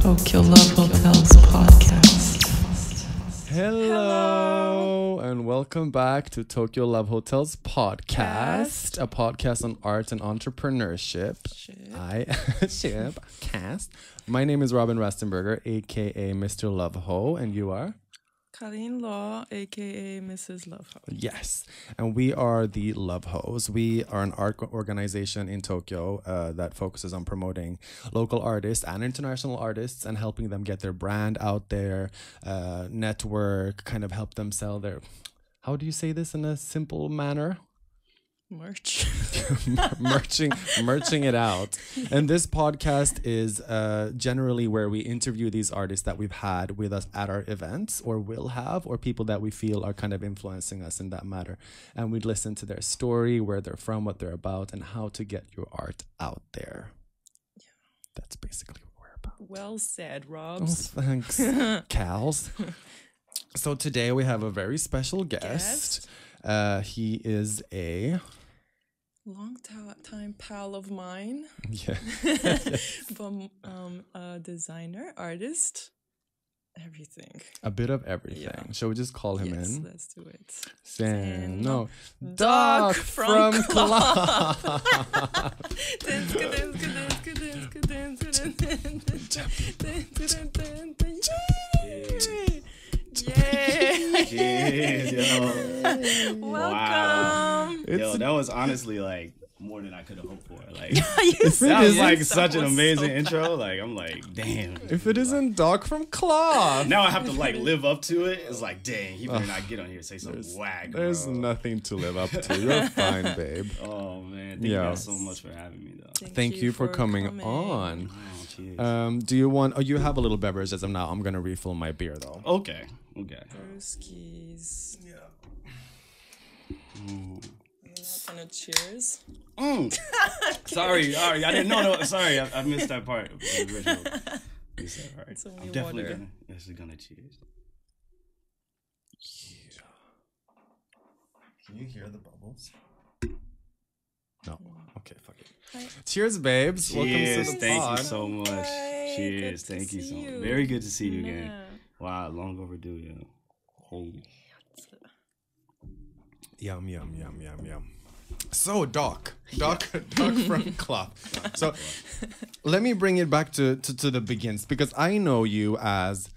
Tokyo Lovehotels podcast. Hello, and welcome back to Tokyo Lovehotels podcast, a podcast on art and entrepreneurship. My name is Rastenberger, aka Mr. Loveho, and you are? Kalinlaw, aka Mrs. Loveho. Yes, and we are the Lovehos. We are an art organization in Tokyo that focuses on promoting local artists and international artists and helping them get their brand out there, network, kind of help them sell their, how do you say this in a simple manner? Merch. merching it out. And this podcast is generally where we interview these artists that we've had with us at our events or will have, or people that we feel are kind of influencing us in that matter. And we'd listen to their story, where they're from, what they're about, and how to get your art out there. Yeah. That's basically what we're about. Well said, Robs. Oh, thanks, Cals. So today we have a very special guest. He is a long time pal of mine. Yeah. From a designer, artist, everything. A bit of everything. Yeah. Shall we just call him in? Let's do it. No. Doc from Club. Yay! Yo. Welcome. Wow. Yo, that was honestly like more than I could have hoped for. Like that was like such an amazing intro. Like I'm like, damn. If it isn't Doc from Club. Now I have to like live up to it. It's like, dang, he better not get on here and say something whack. There's nothing to live up to. You're fine, babe. Oh man, thank you guys so much for having me though. Thank you for coming on. Oh, cheers. Do you want? Oh, you have a little beverage as of now. I'm gonna refill my beer though. Okay. Brewskis. Yeah. I'm not gonna cheers. Sorry, I didn't know. Sorry, I missed that part. Of the original. All right. I'm definitely gonna cheers. Yeah. Can you hear the bubbles? No. Okay, fuck it. Hi. Cheers, babes. Welcome to Cheers, the thank pod. you so much. Right. Cheers, Good to thank you so see much. you. Very good to see you again. Yeah. Wow, long overdue, yeah. Oh. Yum. So, Doc from Club. So, let me bring it back to the begins, because I know you as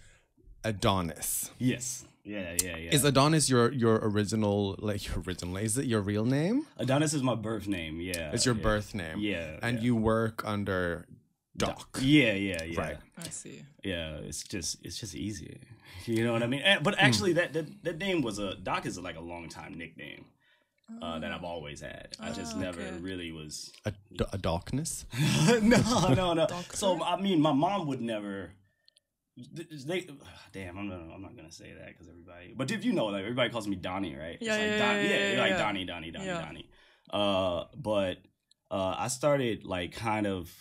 Adonis. Yes. Yeah. Is Adonis your original, is it your real name? Adonis is my birth name, yeah. It's your birth name. Yeah. And you work under Doc. Yeah. Right. I see. Yeah, it's just easier. You know what I mean? But actually that name was Doc is like a long time nickname. That I've always had. I just never really was A Docness? No. So I mean, my mom would never. Damn, I'm not gonna say that because everybody. But if you know, like everybody calls me Donnie, right? Yeah, it's like Donnie, Donnie. But I started like kind of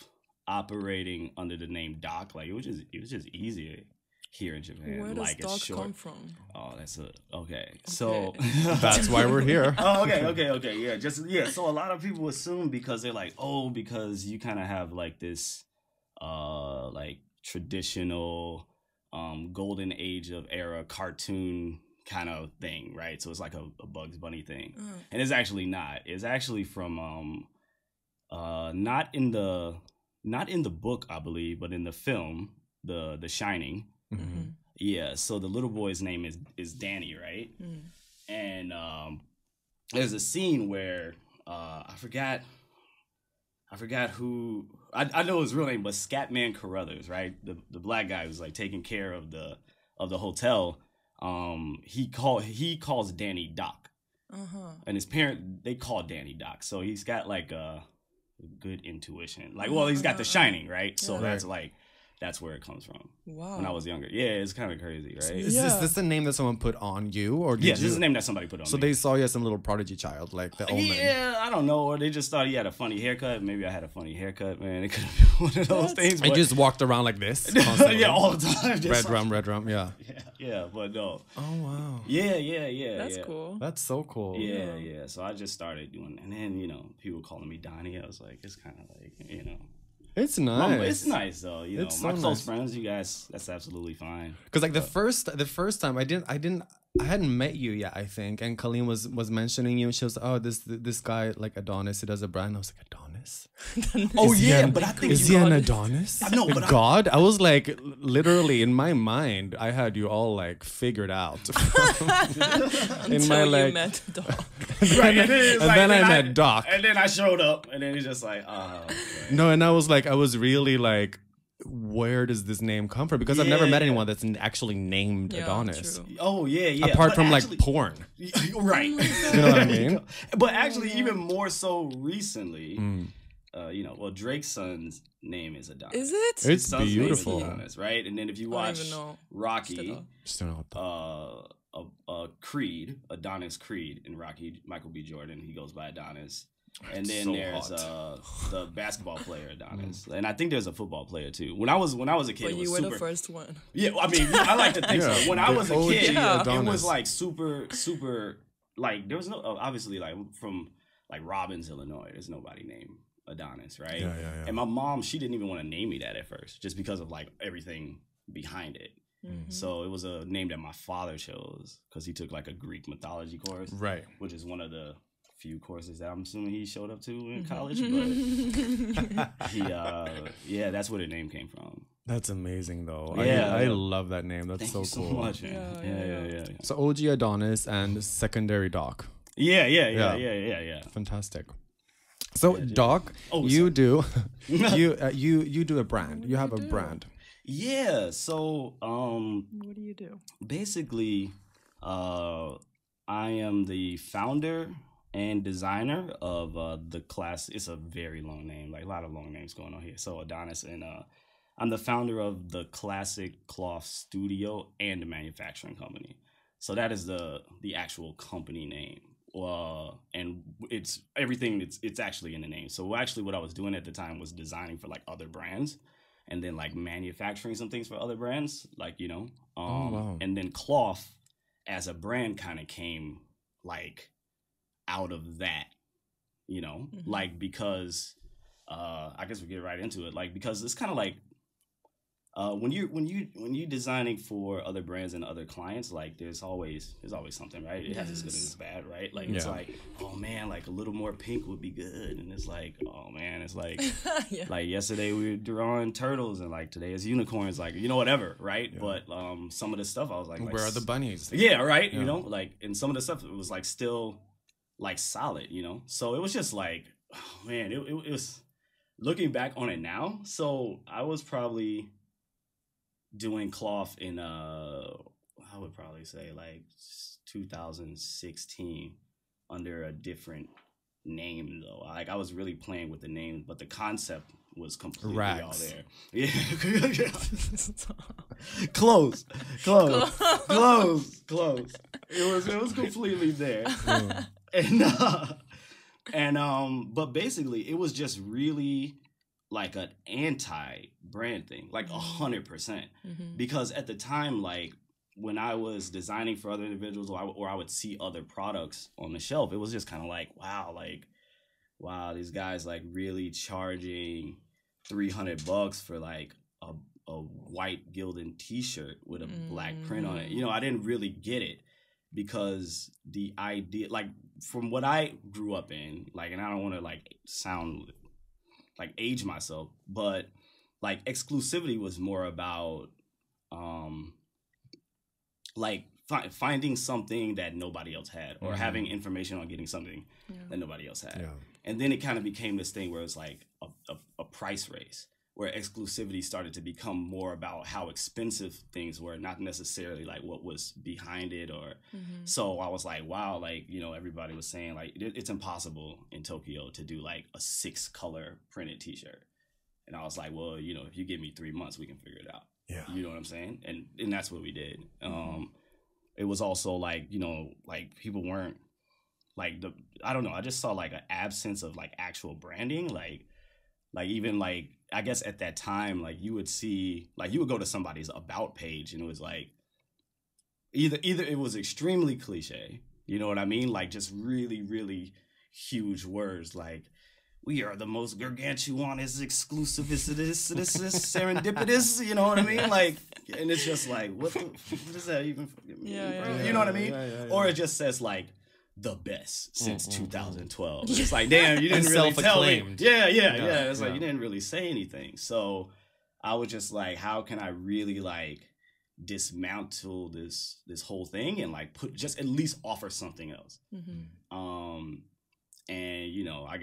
operating under the name Doc. Like it was just easier here in Japan. Where does like Doc come from? Oh, okay. So That's why we're here. Oh, okay. Yeah. So a lot of people assume because they're like, oh, because you kind of have like this, like traditional, golden age of era cartoon kind of thing, right? So it's like a Bugs Bunny thing, and it's actually not. It's actually from, not in the book, I believe, but in the film, the Shining. Mm-hmm. Yeah, so the little boy's name is Danny, right? And there's a scene where I forgot who I know his real name, but Scatman Carruthers, right? The black guy who's like taking care of the hotel. He calls Danny Doc, and his parent they call Danny Doc. So he's got like a good intuition. Like, well, he's got The Shining, right? So that's like. That's where it comes from. Wow. When I was younger. Yeah, it's kind of crazy, right? Is this a name that someone put on you? Or Yes, this is a name that somebody put on me. So they saw you as some little prodigy child, like the omen. Yeah, I don't know. Or they just thought he had a funny haircut. Maybe I had a funny haircut, man. It could have been one of those things. I just walked around like this. Yeah, all the time. Red rum, yeah. Yeah, but no. Oh, wow. Yeah. That's cool. That's so cool. Yeah. So I just started doing, and then, people calling me Donnie. I was like, it's kind of like, It's nice. It's nice though. You know, It's my so close nice. friends, you guys, that's absolutely fine. Because like the first time I hadn't met you yet, I think, and Colleen was mentioning you, and she was like, oh, this guy like Adonis, he does a brand. I was like, Adonis? Oh Is he yeah, an- but I think is you he an got- Adonis? No, but God, I was like, literally in my mind, I had you all like figured out. Until my, you like- met Doc. right, and then, it's And like, then I met Doc. and then I showed up, and then he's just like, oh. Okay. No, and I was really like, where does this name come from? Because I've never met Yeah. anyone that's actually named Yeah, Adonis. true. Oh yeah. Apart but from actually- like porn. right. You know what I mean? But actually, even more so recently, you know, well, Drake's son's name is Adonis. Is it? It's His son's name is beautiful. Adonis, right? And then if you I don't watch even know. Rocky, Just don't know what the- Creed, Adonis Creed in Rocky, Michael B. Jordan, he goes by Adonis. And then So there's hot. the basketball player Adonis, and I think there's a football player too. When I was a kid, But it you was were super. the first one. Yeah, I mean, I like to think Yeah, so. When I the was a OG kid, it Adonis. was like super. Like there was no obviously like from like Robbins, Illinois. There's nobody named Adonis, right? Yeah. And my mom, she didn't even want to name me that at first, just because of like everything behind it. So it was a name that my father chose because he took like a Greek mythology course, Right. which is one of the few courses that I'm assuming he showed up to in college. But he, yeah, that's where the name came from. That's amazing though. Yeah. I love that name. That's Thank so you so cool. much, man. Yeah. So OG Adonis and secondary Doc. Yeah. Fantastic. So Doc, Oh, you sorry. do you do a brand. You have a brand. Yeah. So, What do you do? basically, I am the founder and designer of the class. It's a very long name, like a lot of long names going on here. So Adonis, and I'm the founder of the Classic Cloth Studio and the manufacturing company. So that is the actual company name. And it's everything. It's actually in the name. So actually, what I was doing at the time was designing for like other brands, and then like manufacturing some things for other brands, like wow. and then cloth as a brand kind of came like out of that, like because I guess we get right into it, like because it's kind of like when you designing for other brands and other clients, like there's always something, right? It has its good and its bad, right? Like it's Yeah. like, oh man, like a little more pink would be good, and it's like, oh man, it's like Yeah. like yesterday we were drawing turtles, and like today is unicorns, like whatever, right? But some of the stuff I was like Where are the bunnies? yeah, right. Yeah. Like, and some of the stuff it was like still like solid, So it was just like, oh man, it was looking back on it now. So I was probably doing cloth in I would probably say like 2016 under a different name though. Like I was really playing with the name, but the concept was completely all Rags. there. Yeah. Close. It was completely there. And but basically it was just really like an anti-brand thing, like 100%. Because at the time, like when I was designing for other individuals, or I would see other products on the shelf, it was just kind of like, wow, these guys like really charging $300 for like a white Gildan t-shirt with a black print on it. I didn't really get it, because the idea, like from what I grew up in, like, and I don't want to like sound like age myself, but like exclusivity was more about like finding something that nobody else had, or having information on getting something that nobody else had. And then it kind of became this thing where it's like a price race, where exclusivity started to become more about how expensive things were, not necessarily like what was behind it. Or so I was like, wow, like, everybody was saying like it's impossible in Tokyo to do like a 6-color printed t-shirt. And I was like, well, if you give me 3 months, we can figure it out. Yeah. You know what I'm saying? And that's what we did. It was also like, like people weren't like I don't know. I just saw like an absence of like actual branding. Like even like, I guess at that time, like you would see, like you would go to somebody's about page and it was like, either it was extremely cliche, you know what I mean? Like just really, really huge words, like we are the most gargantuan, exclusivist, this serendipitous, you know what I mean? Like, and it's just like, what does that even mean, bro? You know what I mean? Or it just says like, the best since 2012. It's like, damn, you didn't really tell me. Yeah. It's like, you didn't really say anything. So I was just like, how can I really like dismantle this whole thing and like just at least offer something else? And you know, I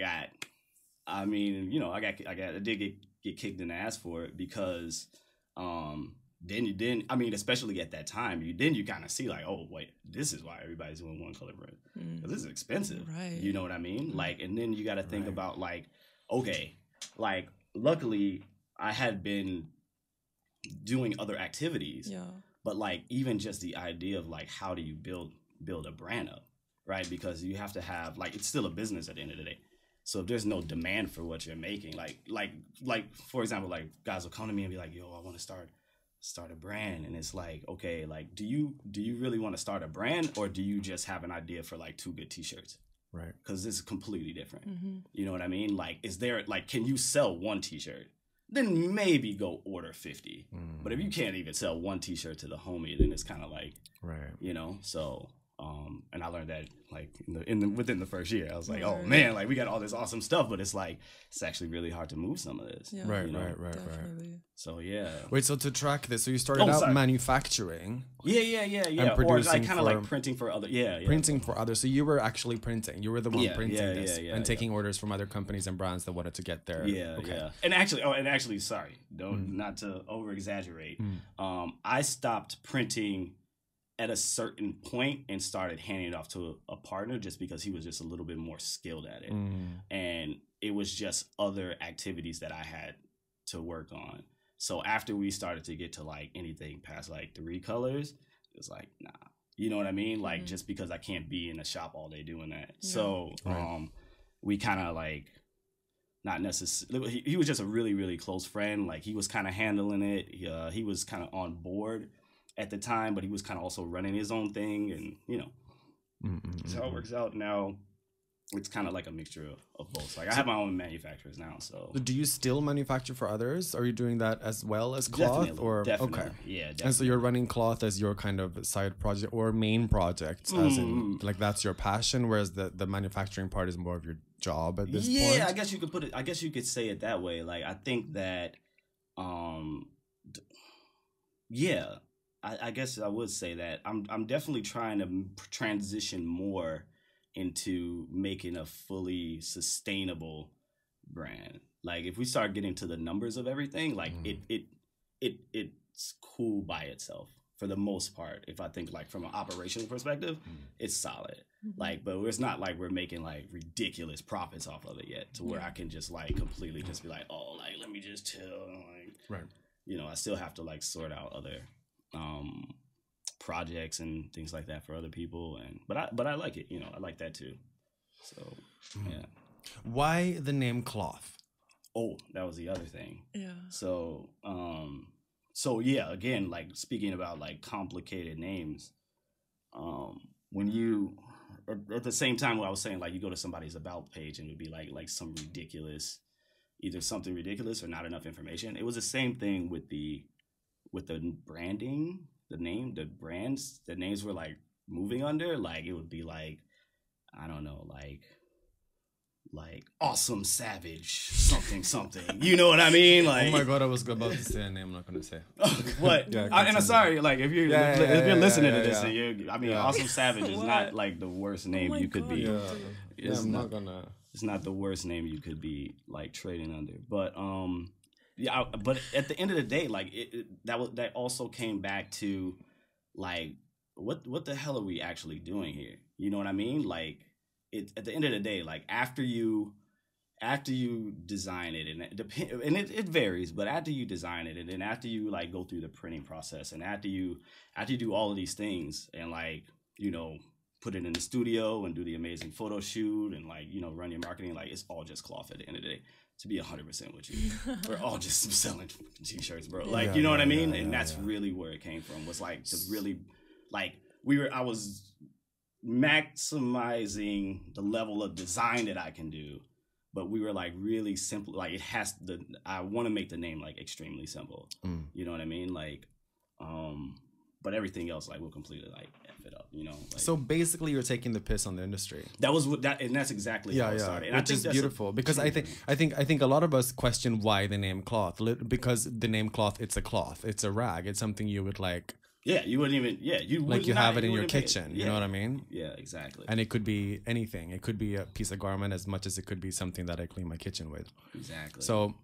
did get kicked in the ass for it because then I mean, especially at that time, you kind of see like, oh wait, this is why everybody's doing one color print. This is expensive, right? You know what I mean? Like, and then you got to think about like, okay, like luckily I had been doing other activities, but like even just the idea of like, how do you build a brand up, right? Because you have to have like, it's still a business at the end of the day. So if there's no demand for what you're making, like for example, like guys will come to me and be like, yo, I want to start a brand. And it's like, okay, like, do you really want to start a brand, or do you just have an idea for like 2 good t-shirts? Right. Because this is completely different. You know what I mean? Like, is there like, can you sell 1 t-shirt? Then maybe go order 50. But if you can't even sell 1 t-shirt to the homie, then it's kind of like, you know, so and I learned that like within the first year. I was like, oh man, like we got all this awesome stuff, but it's like it's actually really hard to move some of this. Right. So yeah. Wait, so to track this, so you started out manufacturing. Yeah. And producing, or like kind of like printing for other. Printing for others. So you were actually printing. You were the one printing this and taking orders from other companies and brands that wanted to get there. Yeah. And actually, sorry, not to over exaggerate. I stopped printing at a certain point and started handing it off to a partner just because he was just a little bit more skilled at it. And it was just other activities that I had to work on. So after we started to get to like anything past like 3 colors, it was like, nah, you know what I mean? Like just because I can't be in a shop all day doing that. So we kind of like, not necessarily, he was just a really, really close friend. Like he was kind of handling it. He was kind of on board at the time, but he was kind of also running his own thing, and you know, that's how it works out now. It's kind of like a mixture of both. Like I have my own manufacturers now. So do you still manufacture for others? Are you doing that as well as cloth? Definitely. Okay, yeah, definitely. And so you're running cloth as your kind of side project or main project, as in like that's your passion, whereas the manufacturing part is more of your job at this point. Yeah, I guess you could put it. I guess you could say it that way. Like I think that, I guess I would say that I'm definitely trying to transition more into making a fully sustainable brand. Like if we start getting to the numbers of everything, like it's cool by itself for the most part. If I think like from an operational perspective, it's solid. Like, but it's not like we're making like ridiculous profits off of it yet to where I can just like completely just be like, oh, like let me just chill. Like, you know, I still have to like sort out other projects and things like that for other people, and but I like it, you know, I like that too. So yeah. Why the name cloth? Oh, that was the other thing. Yeah. So yeah, again, like speaking about like complicated names, when you at the same time, what I was saying, like you go to somebody's about page and it would be like some ridiculous, either something ridiculous or not enough information. It was the same thing with the branding, the brands, the names were like moving under, like it would be like, I don't know, like awesome savage something. You know what I mean? Like, oh my god, I was about to say a name I'm not gonna say. What? And I'm sorry, like if you're listening to this, and awesome savage is not like the worst name you could be. It's not the worst name you could be like trading under, but but at the end of the day, like that also came back to like what the hell are we actually doing here? You know what I mean? Like at the end of the day, like after you design it, and it varies, but after you design it, and then after you like go through the printing process, and after you do all of these things, and like, you know, put it in the studio and do the amazing photo shoot, and like, you know, run your marketing, like it's all just cloth at the end of the day. To be 100% with you, we're all just selling t-shirts, bro. Like, you know what I mean? And that's really where it came from, was like to really, like I was maximizing the level of design that I can do, but we were like really simple. Like it has the, I want to make the name like extremely simple. You know what I mean? Like, but everything else, like we'll completely like F it up, you know? Like, so basically you're taking the piss on the industry. that was what that, and that's exactly how it started. And which is beautiful because I think a lot of us question why the name cloth, because the name cloth, it's a cloth, it's a rag, it's something you would like. Yeah, you wouldn't even. Yeah, you like you have it in your kitchen. You know what I mean? Yeah, exactly. And it could be anything. It could be a piece of garment as much as it could be something that I clean my kitchen with. Exactly. So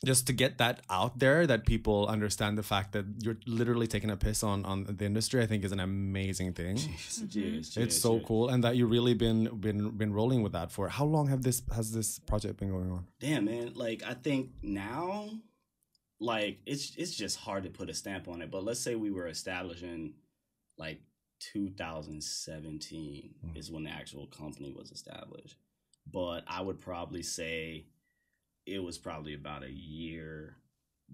just to get that out there, that people understand the fact that you're literally taking a piss on the industry, I think is an amazing thing. It's so cool, and that you really been rolling with that for how long has this project been going on? Damn, man. Like I think now. Like it's just hard to put a stamp on it, but let's say we were established in like 2017 is when the actual company was established. But I would probably say it was probably about a year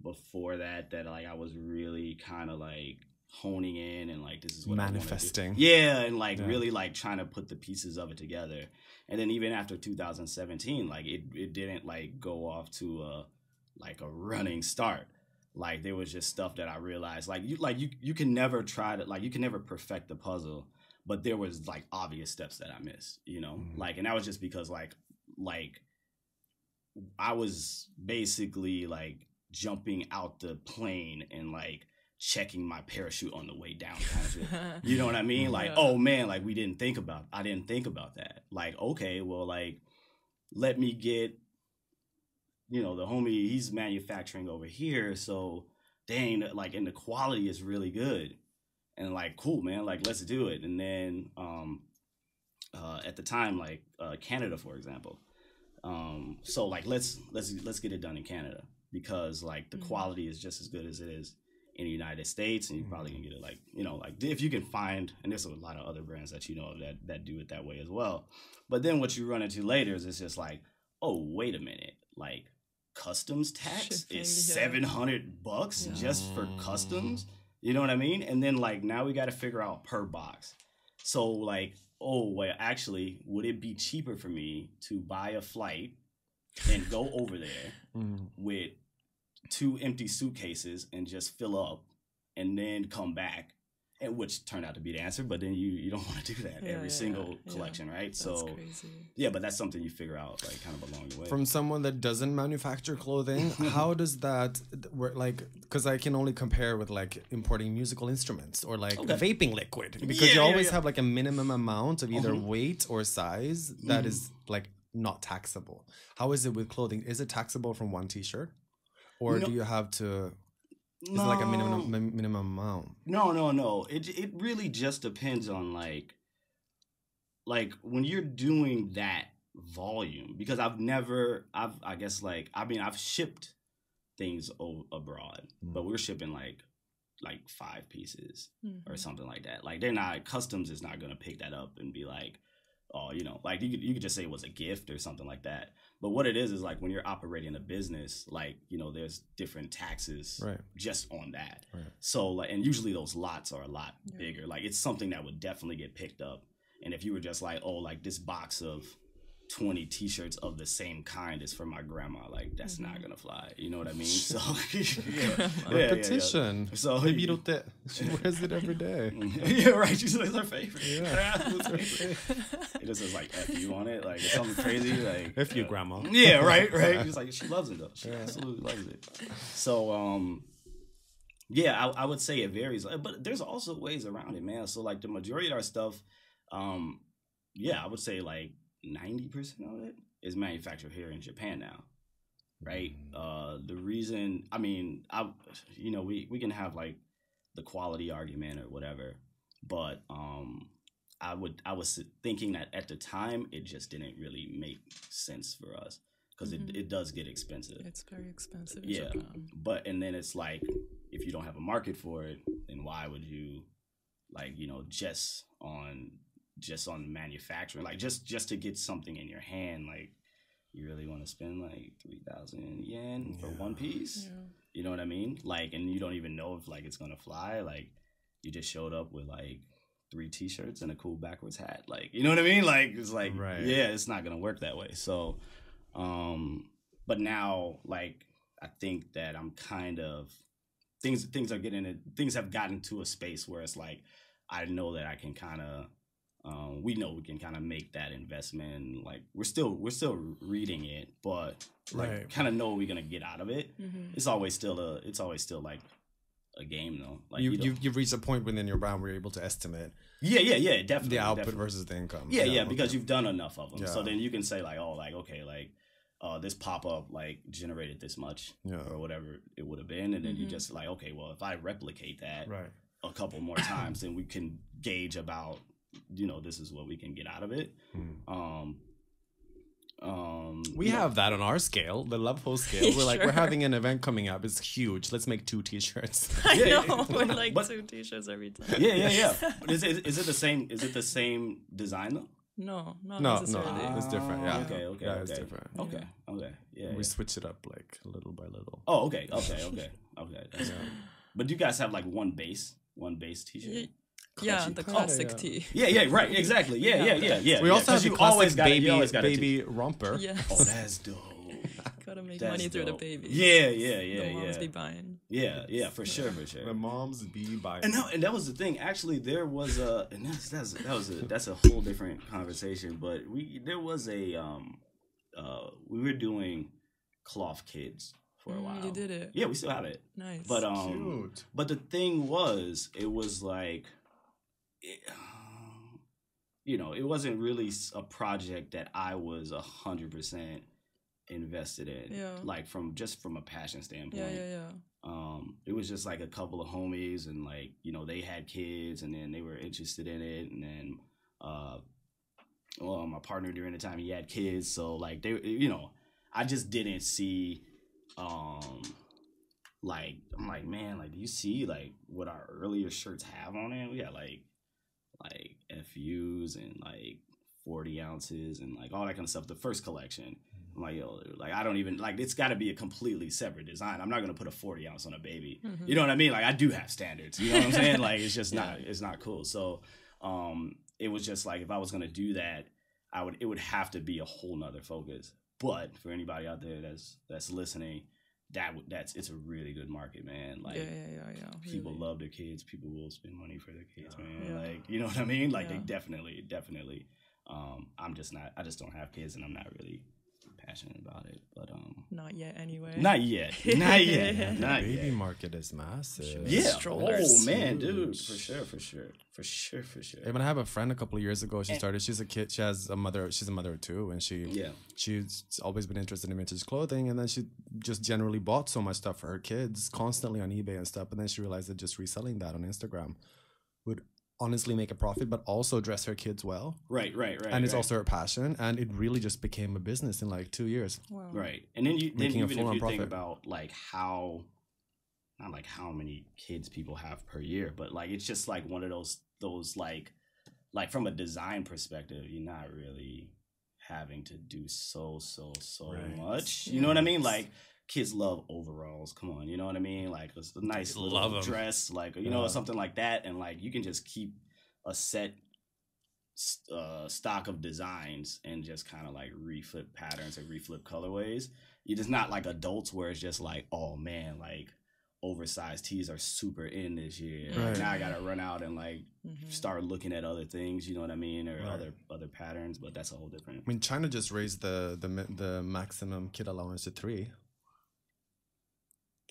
before that like I was really kind of like honing in and like this is what manifesting. Yeah, and like really like trying to put the pieces of it together. And then even after 2017, like it didn't like go off to a running start. Like there was just stuff that I realized you can never try to like you can never perfect the puzzle, but there was like obvious steps that I missed, you know? Like, and that was just because like I was basically like jumping out the plane and like checking my parachute on the way down kind of shit. You know what I mean? Like, oh man, like I didn't think about that. Like, okay, well, like let me get, you know, the homie, he's manufacturing over here, so dang, like, and the quality is really good, and like, cool, man, like, let's do it. And then, at the time, like, Canada, for example, so like, let's get it done in Canada because like the quality is just as good as it is in the United States, and you probably can get it like, you know, like if you can find, and there's a lot of other brands that you know of that do it that way as well. But then what you run into later is it's just like, oh, wait a minute, like. Customs tax is $700 just for customs. You know what I mean? And then like now we got to figure out per box. So like, oh well, actually, would it be cheaper for me to buy a flight and go over there with 2 empty suitcases and just fill up and then come back? And which turned out to be the answer, but then you don't want to do that every single collection, right? That's so crazy. Yeah, but that's something you figure out like kind of along the way. From someone that doesn't manufacture clothing, how does that work? Like, because I can only compare with like importing musical instruments or like vaping liquid, because you always have like a minimum amount of either weight or size that is like not taxable. How is it with clothing? Is it taxable from one t-shirt, or do you have to? Is it like a minimum amount? No. It really just depends on like when you're doing that volume, because I've shipped things abroad, but we're shipping like 5 pieces or something like that. Like they're not, customs is not going to pick that up and be like, oh, you know, like you could just say it was a gift or something like that. But what it is like when you're operating a business, like, you know, there's different taxes just on that. Right. So like, and usually those lots are a lot bigger. Like it's something that would definitely get picked up. And if you were just like, oh, like this box of 20 t-shirts of the same kind is for my grandma, like that's not gonna fly, you know what I mean? So repetition. So maybe you don't she wears it every day. Right, she's like her favorite. It just says like F you on it, like it's something crazy, like F you, grandma. Right. She's like, she loves it though, she absolutely loves it. So I would say it varies, but there's also ways around it, man. So like the majority of our stuff, I would say like 90% of it is manufactured here in Japan now, right? The reason, I mean, we can have like the quality argument or whatever, but I was thinking that at the time it just didn't really make sense for us because it does get expensive. It's very expensive in Japan. And then it's like, if you don't have a market for it, then why would you, like, you know, just on manufacturing, like just to get something in your hand, like you really want to spend like 3,000 yen for one piece? You know what I mean? Like, and you don't even know if like it's gonna fly. Like you just showed up with like 3 t-shirts and a cool backwards hat, like, you know what I mean? Like it's like it's not gonna work that way. So But now, like, I think that I'm kind of things have gotten to a space where it's like I know that I can kind of we know we can kind of make that investment. Like we're still reading it, but like kind of know what we're gonna get out of it. It's always still like a game though. Like you've reached a point within your brand where you're able to estimate. Yeah, definitely. The output versus the income. Yeah, because you've done enough of them. Yeah. So then you can say like, oh, like okay, like this pop up like generated this much or whatever it would have been, and then you just like, okay, well, if I replicate that a couple more times, then we can gauge about this is what we can get out of it. We have that on our scale, the Love Hole scale. We're like, we're having an event coming up. It's huge. Let's make 2 t-shirts. I know. We're like 2 t-shirts every time. Yeah. But is it the same? Is it the same design though? No, it's different. Yeah. Okay. Yeah, it's different. Okay. Yeah. We switch it up like little by little. Oh, okay. That's cool. But do you guys have like one base t-shirt? Yeah, the classic tee. Yeah, right, exactly. Yeah. We also have the classic baby a romper. Yes. Oh, that's dope. Gotta make money through the baby. Yeah. The moms be buying. Yeah, for sure. The moms be buying. And that was the thing. Actually, there was that's a whole different conversation. But we were doing cloth kids for a while. You did it. Yeah, we still have it. Nice. But cute. But the thing was, it was like. It wasn't really a project that I was 100% invested in. Yeah. Like from a passion standpoint. Yeah. It was just like a couple of homies, and like they had kids, and then they were interested in it, and then my partner during the time he had kids, so like they I just didn't see like I'm like, man, like do you see like what our earlier shirts have on it? We got like FUs and like 40 ounces and like all that kind of stuff. The first collection, I'm like, yo, like I don't even like. It's got to be a completely separate design. I'm not gonna put a 40 ounce on a baby. You know what I mean? Like I do have standards. You know what I'm saying? Like it's just not. It's not cool. So it was just like if I was gonna do that, it would have to be a whole nother focus. But for anybody out there that's listening, it's a really good market, man. Like people love their kids. People will spend money for their kids, man. Yeah. Like you know what I mean? Like they definitely. I just don't have kids, and I'm not really passionate about it. But not yet anyway. Not yet. The baby market is massive. Yeah. Strollers. Oh man, dude, for sure. Even I have a friend a couple of years ago. She's a kid. She has a mother. She's a mother of 2, and she's always been interested in vintage clothing. And then she just generally bought so much stuff for her kids constantly on eBay and stuff. And then she realized that just reselling that on Instagram would honestly make a profit, but also dress her kids well. Right. And it's also her passion, and it really just became a business in like 2 years. Wow. Right, and then even if you profit. think about like not like how many kids people have per year, but like it's just like one of those like from a design perspective, you're not really having to do so much. You know what I mean? Like kids love overalls. Come on, you know what I mean? Like a nice little dress, like something like that, and like you can just keep a set stock of designs and just kind of like reflip patterns and reflip colorways. You're just not like adults where it's just like, oh man, like oversized tees are super in this year. Like, now I gotta run out and like start looking at other things. You know what I mean? Or other patterns. But that's a whole different. I mean, China just raised the maximum kid allowance to 3.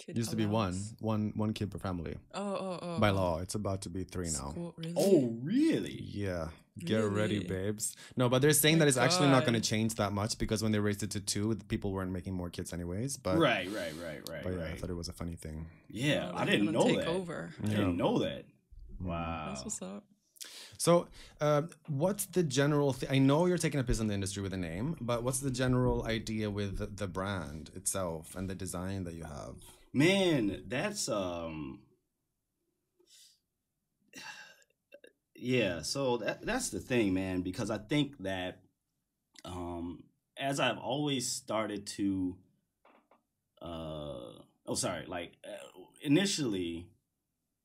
It used to be one kid per family. Oh. By law, it's about to be 3 now. Cool. Really? Oh, really? Yeah. Get ready, babes. No, but they're saying that it's actually not going to change that much because when they raised it to 2, people weren't making more kids anyways. But right. But yeah, I thought it was a funny thing. Yeah, I didn't know that. I didn't know that. Wow. That's what's up. So, what's the general I know you're taking a piss in the industry with a name, but what's the general idea with the brand itself and the design that you have? Man, that's yeah, so that's the thing, man, because I think that as I've always started to initially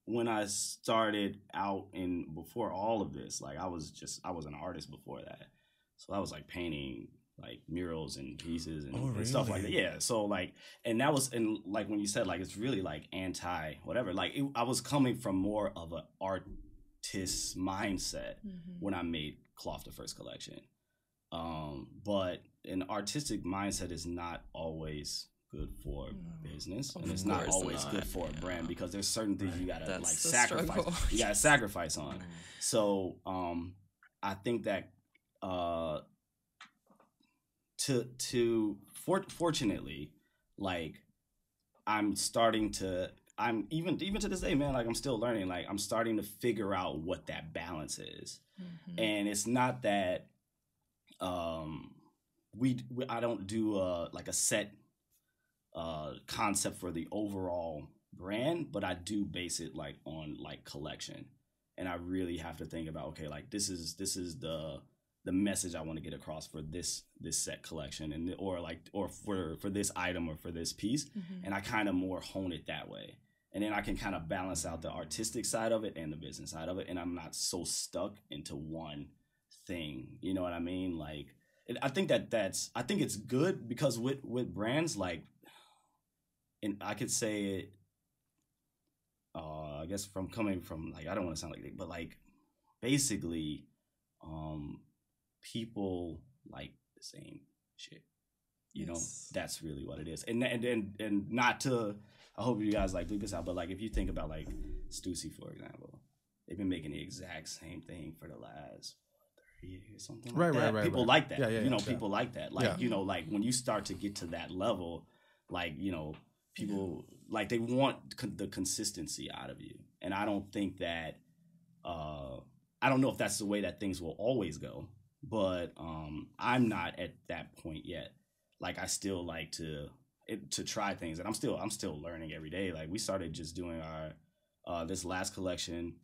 when I started out before all of this, like I was an artist before that. So I was like painting like murals and pieces and, Oh, and stuff like that. really? Yeah. So like, and that was, and like when you said like it's really like anti whatever. Like I was coming from more of an artist mindset when I made Cloth the first collection. But an artistic mindset is not always good for business, and it's not always good for a brand, because there's certain things you gotta like sacrifice. Struggle. You gotta sacrifice on. So I think that fortunately, like I'm even to this day, man, like I'm still learning. Like I'm starting to figure out what that balance is, and it's not that I don't do like a set concept for the overall brand, but I do base it like on like collection, and I really have to think about, okay, like this is the message I want to get across for this set collection, and or for this item or for this piece, and I kind of more hone it that way, and then I can kind of balance out the artistic side of it and the business side of it, and I'm not so stuck into one thing. You know what I mean? Like I think it's good, because with brands, like, and I could say it, I guess from coming from, like, I don't want to sound like that, but like basically people like the same shit. You know, that's really what it is. And not to, I hope you guys like bleep this out, but like if you think about like Stussy, for example, they've been making the exact same thing for the last 30 years, something like that. Right. People like that. Yeah, people like that. Like, you know, like when you start to get to that level, like, you know, people like they want the consistency out of you. And I don't think that, I don't know if that's the way that things will always go, but I'm not at that point yet. Like I still like to try things, and I'm still learning every day. Like we started just doing our this last collection,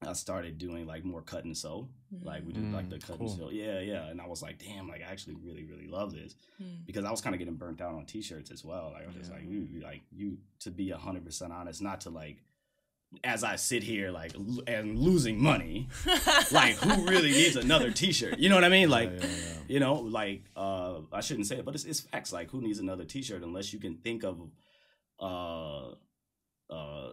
I started doing like more cut and sew. Like we did like the cut and sew. Yeah. And I was like, damn, like I actually really, really love this, because I was kind of getting burnt out on t-shirts as well. Like I was just like, you to be 100% honest, not to like, as I sit here like and losing money, like who really needs another t-shirt? You know what I mean? Like, you know, like I shouldn't say it, but it's facts. Like who needs another t-shirt unless you can think of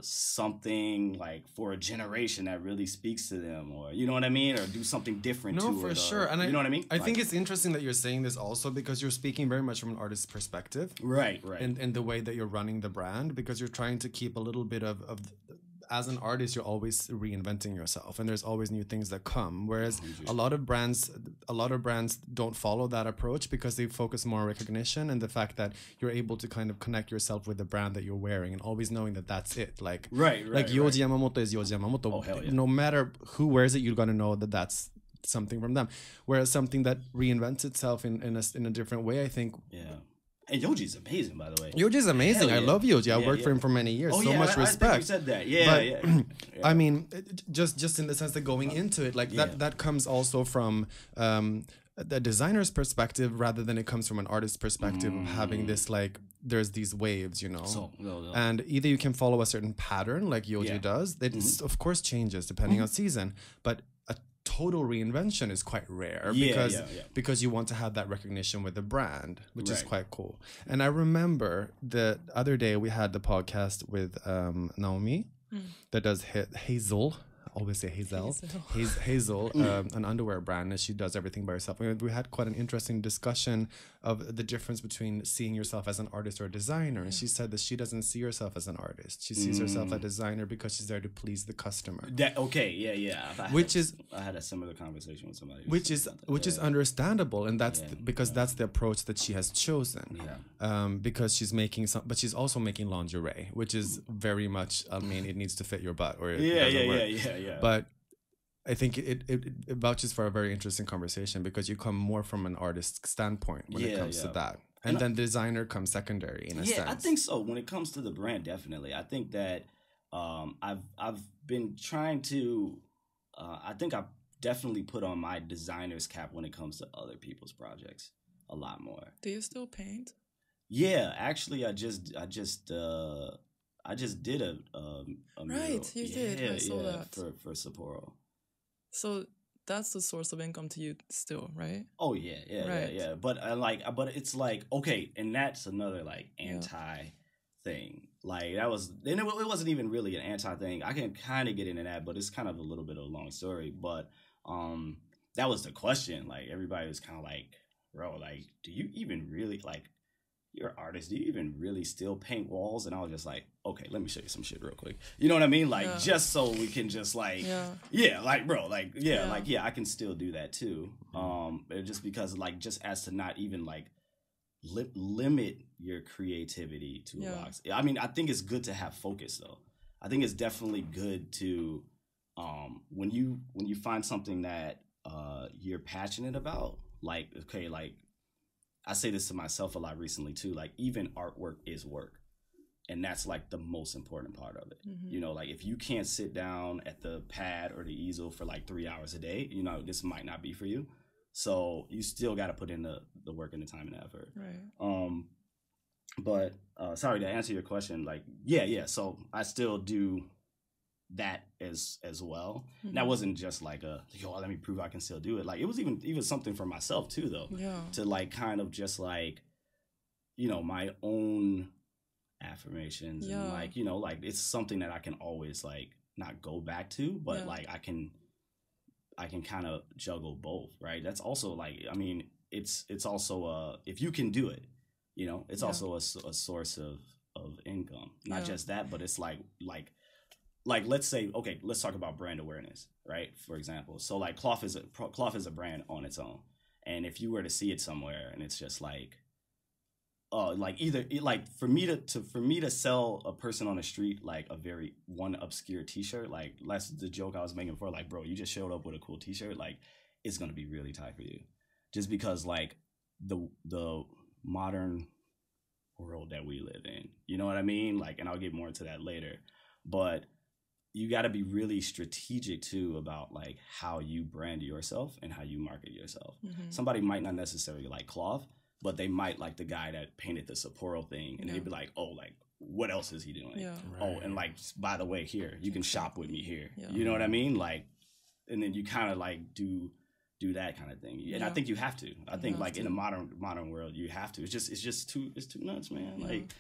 something like for a generation that really speaks to them, or you know what I mean, or do something different. No, for sure. And you know what I mean? I think it's interesting that you're saying this also, because you're speaking very much from an artist's perspective, right, in the way that you're running the brand, because you're trying to keep a little bit of as an artist, you're always reinventing yourself, and there's always new things that come. Whereas a lot of brands don't follow that approach, because they focus more on recognition and the fact that you're able to kind of connect yourself with the brand that you're wearing, and always knowing that that's it. Like Yohji Yamamoto is Yohji Yamamoto. Oh, hell yeah. No matter who wears it, you're gonna know that that's something from them. Whereas something that reinvents itself in a different way, I think. Yeah. And Yohji's amazing, by the way. Yohji's amazing. I love Yohji. I worked for him for many years. Oh, so much respect. I think you said that. Yeah. I mean, just in the sense that going into it, like that comes also from the designer's perspective, rather than it comes from an artist's perspective of having this, like, there's these waves, you know. And either you can follow a certain pattern like Yohji does. It of course changes depending on season, but total reinvention is quite rare, because you want to have that recognition with the brand, which is quite cool. And I remember the other day we had the podcast with Naomi that does Hazel. I always say Hazel, an underwear brand, and she does everything by herself. We had quite an interesting discussion of the difference between seeing yourself as an artist or a designer. And she said that she doesn't see herself as an artist. She sees herself as a designer because she's there to please the customer. I had a similar conversation with somebody. Which is understandable, and that's because that's the approach that she has chosen. Because she's making but she's also making lingerie, which is very much, I mean, it needs to fit your butt, or it doesn't work. But I think it vouches for a very interesting conversation, because you come more from an artist's standpoint when it comes to that. And then designer comes secondary in a sense. Yeah, I think so. When it comes to the brand, definitely. I think that I've been trying to, I think I've definitely put on my designer's cap when it comes to other people's projects a lot more. Do you still paint? Yeah, actually, I just did a mural. Right, you did. I saw that for Sapporo. So that's the source of income to you still, right? Oh yeah. Right. But but it's like, okay, and that's another like anti thing. Like that was, and it wasn't even really an anti thing. I can kind of get into that, but it's kind of a little bit of a long story. But that was the question. Like everybody was kind of like, bro, like, do you even really, like, you're an artist, do you even really still paint walls? And I was just like, okay, let me show you some shit real quick. You know what I mean? Like, just so we can just like, like, bro, like, I can still do that too. Just because, like, just as to not even like limit your creativity to a box. I mean, I think it's good to have focus though. I think it's definitely good to, when you find something that you're passionate about, like, okay, like, I say this to myself a lot recently too, like even artwork is work. And that's like the most important part of it. You know, like if you can't sit down at the pad or the easel for like 3 hours a day, you know, this might not be for you. So you still got to put in the work and the time and the effort. Right. But sorry, to answer your question, like, so I still do that as well. That wasn't just like let me prove I can still do it. Like it was even something for myself too though. To like kind of just like, you know, my own affirmations and like, you know, like it's something that I can always like not go back to, but like I can kind of juggle both, right? That's also like, I mean, it's also if you can do it, you know, it's also a source of income. Not just that, but it's like let's say, okay, let's talk about brand awareness, right? For example, so like cloth is a brand on its own, and if you were to see it somewhere, and it's just like, like either like for me to sell a person on the street like a very one obscure T-shirt, like that's the joke I was making before, like, bro, you just showed up with a cool T-shirt, like it's gonna be really tight for you, just because like the modern world that we live in, you know what I mean? Like, and I'll get more into that later, but you got to be really strategic too about like how you brand yourself and how you market yourself. Somebody might not necessarily like cloth, but they might like the guy that painted the Sapporo thing, and they'd be like, oh, like what else is he doing? Oh, and like, by the way, here you can shop with me here. You know what I mean? Like, and then you kind of like do that kind of thing, and I think you have to. I think like in a modern world, you have to. It's just too nuts, man. Like,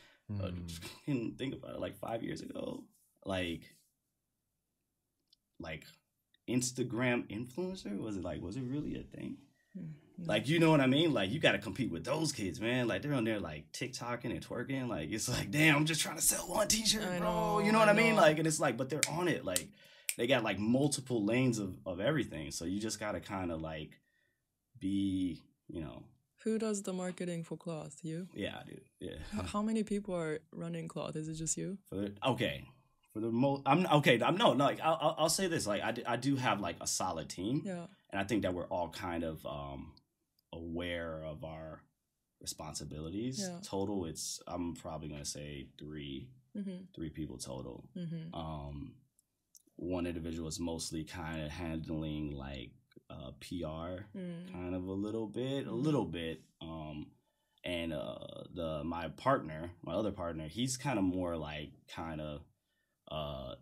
think about it. Like 5 years ago, like Instagram influencer, was it really a thing? Like, you know what I mean? Like, you got to compete with those kids, man. Like, they're on there like TikToking and twerking. Like, it's like, damn, I'm just trying to sell one T-shirt, bro. You know what I mean? Like, and it's like, but they're on it. Like, they got like multiple lanes of everything. So you just got to kind of like be, you know. Who does the marketing for cloth? You? Yeah, I do. Yeah. How many people are running cloth? Is it just you? For the most, like I'll say this, like I do have like a solid team, and I think that we're all kind of aware of our responsibilities. Total, I'm probably gonna say three people total. One individual is mostly kind of handling like PR, kind of a little bit, and my other partner, he's kind of more like kind of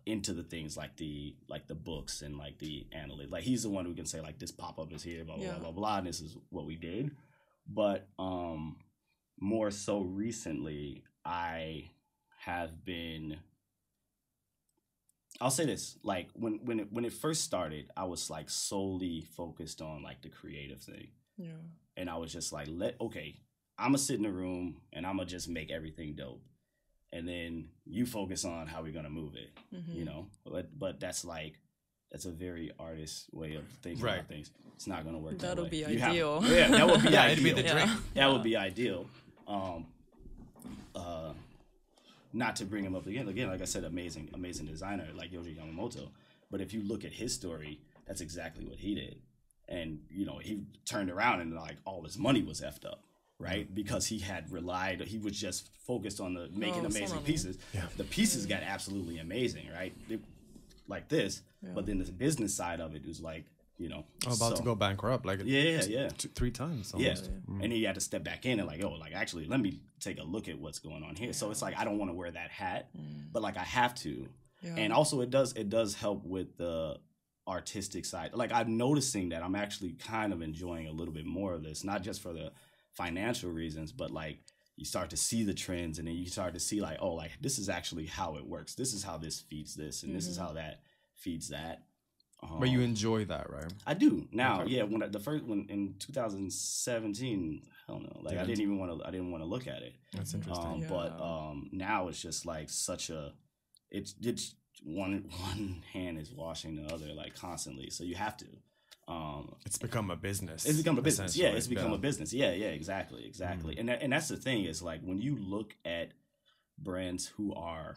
into the things like the books and like the analytics. Like he's the one who can say like this pop-up is here, blah blah blah blah blah, and this is what we did. But more so recently, I have been, I'll say this, like when it first started, I was like solely focused on like the creative thing. And I was just like, I'm gonna sit in the room and I'm gonna just make everything dope. And then you focus on how we're gonna move it, you know. But that's a very artist way of thinking about things. It's not gonna work. That'll that be way. ideal. That would be ideal. It'd be the dream. That would be ideal. Not to bring him up again, like I said, amazing designer like Yoji Yamamoto. But if you look at his story, that's exactly what he did. And you know, he turned around and like all his money was effed up. Right, because he was just focused on making amazing pieces. The pieces got absolutely amazing, right? Like this, but then the business side of it was like, you know, about to go bankrupt, like 3 times almost. And he had to step back in and like, actually, let me take a look at what's going on here. So it's like I don't want to wear that hat, but like I have to. And also it does help with the artistic side. Like I'm noticing that I'm actually kind of enjoying a little bit more of this, not just for the financial reasons, but like you start to see the trends, and then you start to see like, oh, like this is actually how it works. This is how this feeds this, and this is how that feeds that. But you enjoy that, right? I do now. Okay. Yeah, when the first one in 2017, hell no, like I didn't want to look at it. That's interesting. But now it's just like such a, it's one hand is washing the other like constantly, so you have to. It's become a business. It's become a business. Yeah, it's become a business. Yeah, exactly. And that's the thing is like when you look at brands who are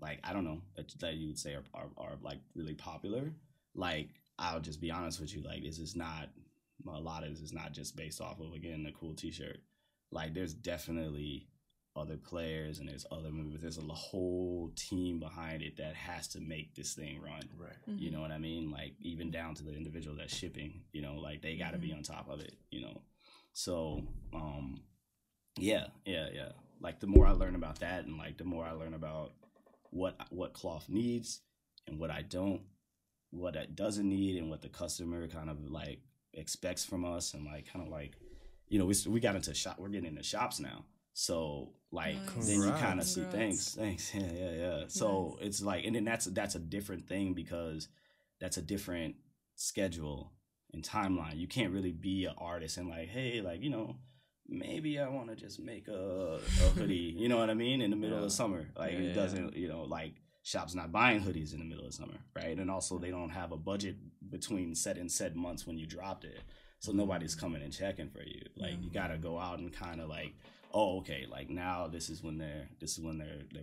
like, I don't know, that you would say are like really popular. Like, I'll just be honest with you, like this is not, a lot of this is not just based off of, again, a cool t-shirt. Like there's definitely other players and there's other movies. There's a whole team behind it that has to make this thing run. Right. Mm-hmm. You know what I mean? Like even down to the individual that's shipping, you know, like they got to be on top of it, you know? So, yeah. Like the more I learn about that and like the more I learn about what cloth needs and what it doesn't need and what the customer kind of like expects from us, and like kind of like, you know, we got into we're getting into shops now, so like then you kind of see thanks yeah so it's like, and then that's a different thing because that's a different schedule and timeline. You can't really be an artist and like, hey, like, you know, maybe I want to just make a hoodie, you know what I mean, in the middle of summer. Like it doesn't, you know, like shops not buying hoodies in the middle of summer, right? And also they don't have a budget between said months when you dropped it, so nobody's coming and checking for you. Like you got to go out and kind of like, oh, okay, like now this is when they're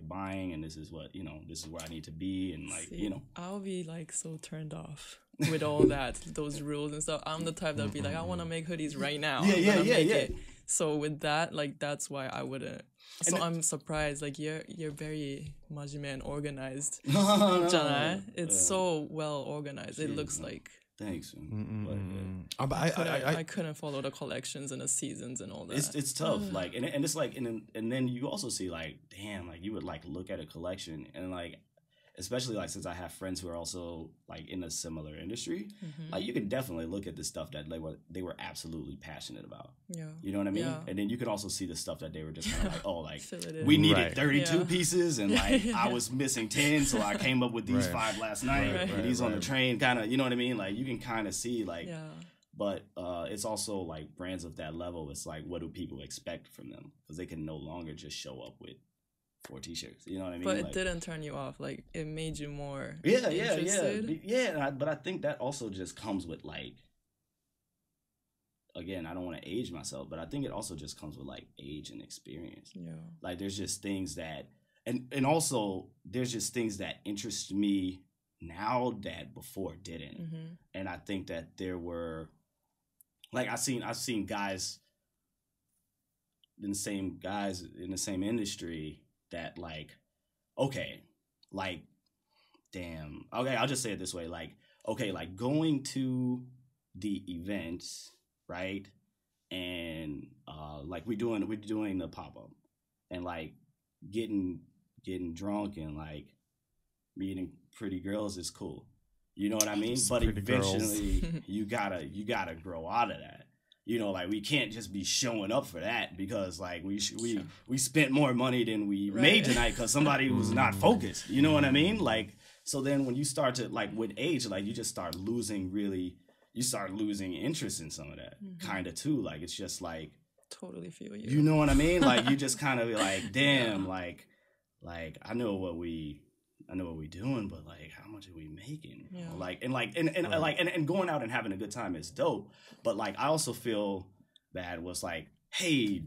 buying, and this is what, you know, this is where I need to be, and like, you know, I'll be like so turned off with all that, those rules and stuff. I'm the type that'd be like, I want to make hoodies right now. Yeah. So with that, like, that's why I wouldn't. So I'm surprised, like, you're very majime and organized. It's so well organized. It looks like. Thanks. But I couldn't follow the collections and the seasons and all that. It's tough. Like, and it's like, and then you also see like, damn, like you would like look at a collection and like, especially like since I have friends who are also like in a similar industry, like you can definitely look at the stuff that they were absolutely passionate about. Yeah, you know what I mean. Yeah. And then you can also see the stuff that they were just kind of like, oh, like we needed 32 pieces, and like I was missing 10, so I came up with these 5 last night, and these on the train, kind of, you know what I mean. Like you can kind of see like, but it's also like brands of that level. It's like, what do people expect from them? Because they can no longer just show up with 4 t-shirts, you know what I mean? But like, it didn't turn you off. Like it made you more interested. But I think that also just comes with like, again, I don't want to age myself, but I think it also just comes with like age and experience. Yeah, like there's just things that, and also there's just things that interest me now that before didn't. And I think that there were, like I've seen guys in the same industry that like, okay, like, damn, okay, I'll just say it this way, like, okay, like going to the events, right, and like we're doing the pop-up, and like getting drunk and like meeting pretty girls is cool, you know what I mean? But eventually you gotta grow out of that. You know, like we can't just be showing up for that because like we spent more money than we made tonight because somebody was not focused. You know what I mean? Like, so then when you start to like with age, like you just start losing interest in some of that kind of too. Like it's just like, totally feel you. You know what I mean? Like you just kind of like, damn, like I know what we doing, but like how much are we making? Yeah. Like and going out and having a good time is dope. But like I also feel bad was like, hey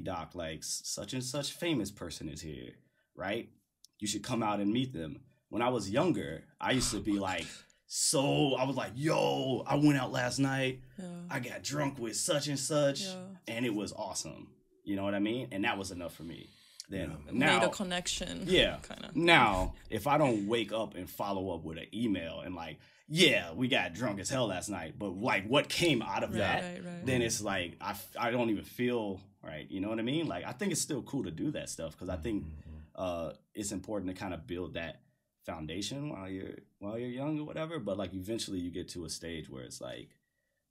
doc, like such and such famous person is here, right? You should come out and meet them. When I was younger, I used to be like, so I was like, yo, I went out last night. Yeah. I got drunk with such and such, and it was awesome. You know what I mean? And that was enough for me. Then now, made a connection. Yeah. Kinda. Now, if I don't wake up and follow up with an email and like, yeah, we got drunk as hell last night, but like what came out of that, then it's like I don't even feel right. You know what I mean? Like I think it's still cool to do that stuff because I think it's important to kind of build that foundation while you're young or whatever, but like eventually you get to a stage where it's like,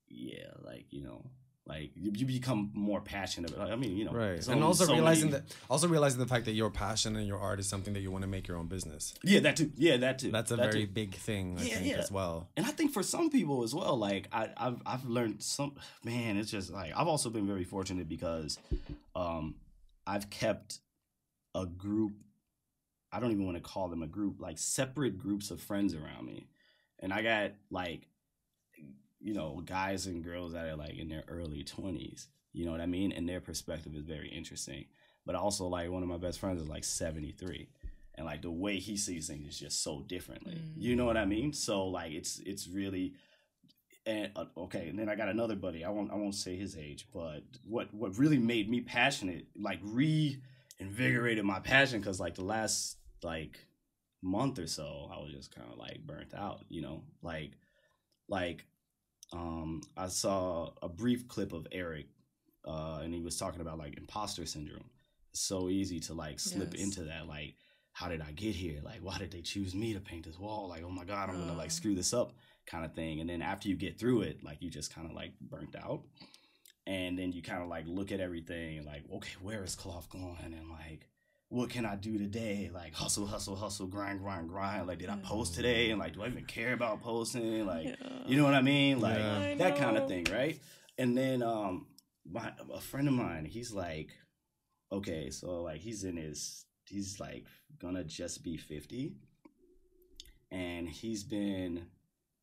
yeah, like, you know, like you become more passionate. I mean, you know, right. And also realizing the fact that your passion and your art is something that you want to make your own business. Yeah, that too. Yeah, that too. That's a very big thing, I think, as well. And I think for some people as well, like I've learned man, it's just like, I've also been very fortunate because I've kept a group, I don't even want to call them a group, like separate groups of friends around me. And I got like, you know, guys and girls that are like in their early 20s, you know what I mean? And their perspective is very interesting. But also, like, one of my best friends is like 73. And like the way he sees things is just so differently. You know what I mean? So like it's really, and okay. And then I got another buddy. I won't say his age, but what really made me passionate, like reinvigorated my passion, because like the last like month or so, I was just kind of like burnt out, you know, like I saw a brief clip of Eric, and he was talking about like imposter syndrome. It's so easy to like slip into that. Like, how did I get here? Like, why did they choose me to paint this wall? Like, oh my God, I'm gonna like screw this up, kind of thing. And then after you get through it, like you just kind of like burnt out. And then you kind of like look at everything and like, okay, where is cloth going? And like, what can I do today? Like hustle, grind. Like, did I post today? And like, do I even care about posting? Like, you know what I mean? Like that kind of thing, right? And then a friend of mine, he's like, okay, so like he's like gonna just be 50, and he's been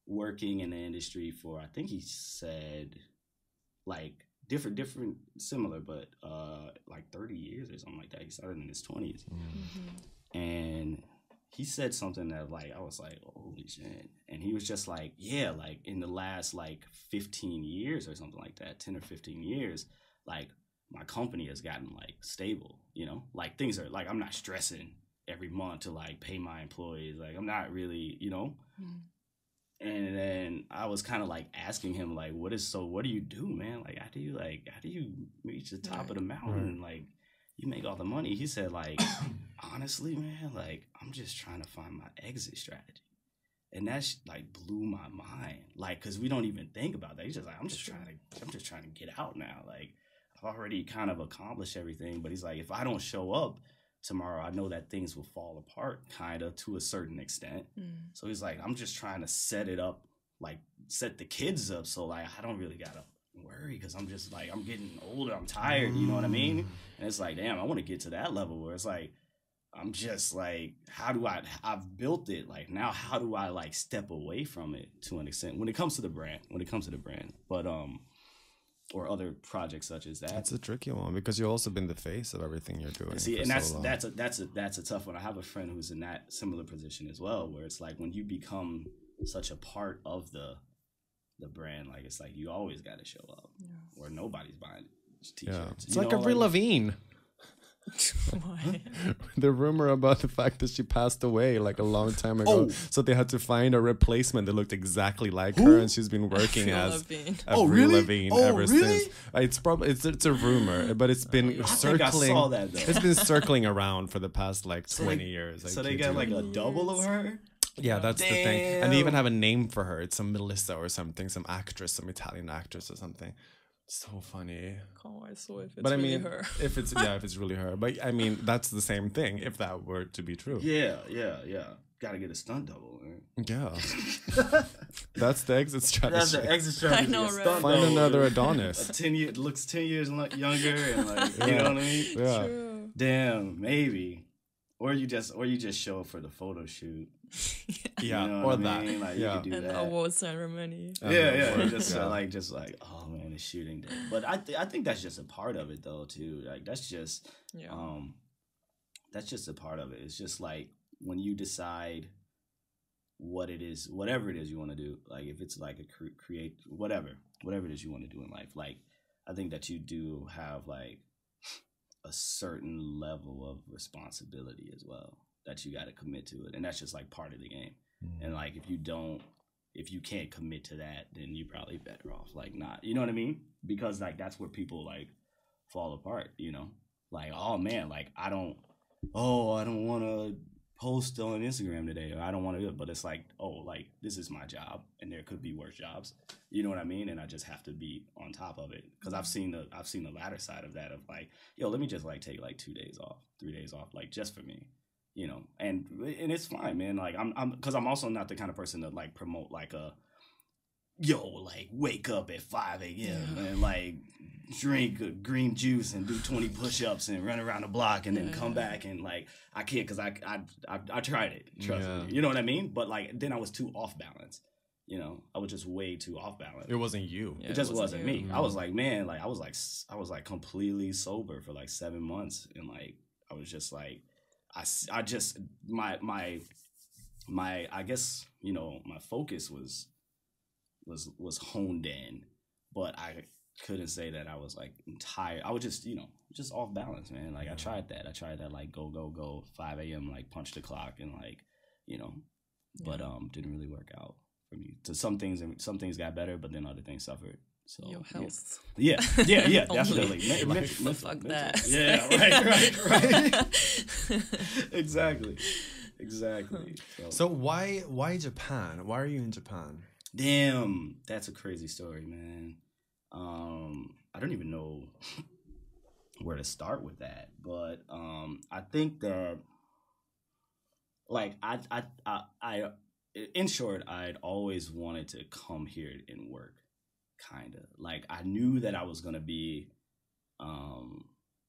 working in the industry for, I think he said like different similar, but like 30 years or something like that. He started in his 20s. And he said something that like I was like, holy shit. And he was just like, yeah, like in the last like 15 years or something like that, 10 or 15 years, like my company has gotten like stable, you know, like things are like, I'm not stressing every month to like pay my employees, like I'm not really, you know. And then I was kind of like asking him like, what do you do, man? Like how do you reach the top of the mountain? Like you make all the money. He said like, honestly, man, like I'm just trying to find my exit strategy. And that's like blew my mind. Like, cause we don't even think about that. He's just like, I'm just trying to get out now. Like I've already kind of accomplished everything, but he's like, if I don't show up tomorrow, I know that things will fall apart kind of to a certain extent. So he's like, I'm just trying to set it up, like set the kids up. So like, I don't really gotta worry, cause I'm just like, I'm getting older, I'm tired, you know what I mean? And it's like, damn, I want to get to that level where it's like, I'm just like, I've built it. Like now, how do I like step away from it to an extent when it comes to the brand, but, or other projects such as that. That's a tricky one because you've also been the face of everything you're doing. See, and that's a tough one. I have a friend who's in that similar position as well, where it's like when you become such a part of the brand, like it's like you always got to show up, or nobody's buying t-shirts. Yeah. It's like Avril Lavigne. Why? The rumor about the fact that she passed away like a long time ago, so they had to find a replacement that looked exactly like her, and she's been working as Avril Lavigne ever since. It's probably it's a rumor, but it's been circling. I saw that, though. It's been circling around for the past like 20 years. Like, so they got like a double of her. Yeah, that's the thing, and they even have a name for her. It's some Melissa or something, some actress, some Italian actress or something. So funny. So if it's but I really mean, her. if it's really her. But I mean, that's the same thing if that were to be true. Yeah. Gotta get a stunt double. Right? Yeah. That's the exit strategy. That's the exit strategy. I know, right? Find another Adonis. Looks 10 years younger, and like you know what I mean? Yeah. True. Damn, maybe. Or you just show up for the photo shoot. Yeah, you know or what that. I mean? Like you could do And that. award ceremony. Yeah. Just like, oh man, it's shooting day. But I think that's just a part of it though too. Like that's just a part of it. It's just like when you decide what it is, whatever it is you want to do. Like if it's like a create whatever it is you want to do in life. Like I think that you do have like a certain level of responsibility as well that you got to commit to it, and that's just like part of the game. And like if you can't commit to that, then you're probably better off like not, you know what I mean? Because like that's where people like fall apart, you know? Like, oh man, like I don't want to post on Instagram today, or I don't want to do it, but it's like, oh, like this is my job, and there could be worse jobs. You know what I mean? And I just have to be on top of it, because I've seen the latter side of that, of like, yo, let me just like take like 2 days off, 3 days off, like just for me, you know. And it's fine, man. Like I'm because I'm also not the kind of person to like promote like a, yo, like wake up at 5 a.m. and like drink a green juice and do 20 push-ups and run around the block and then come back, and like I can't, because I tried it, trust me, you know what I mean? But like then I was too off balance, you know. I was just way too off balance. It wasn't you. It just wasn't me. I was like, man, like I was like completely sober for like 7 months, and like I was just like I just my I guess, you know, my focus was honed in, but I couldn't say that I was like entire. I was just, you know, just off balance, man. Like I tried that like go 5 a.m. like punch the clock, and like, you know, but didn't really work out for me. So some things got better, but then other things suffered. So your health. Yeah, definitely. Fuck that. Yeah, right. Exactly. So why Japan? Why are you in Japan? Damn, that's a crazy story, man. I don't even know where to start with that, but I think that, like, I in short, I'd always wanted to come here and work, kind of. Like, I knew that I was gonna be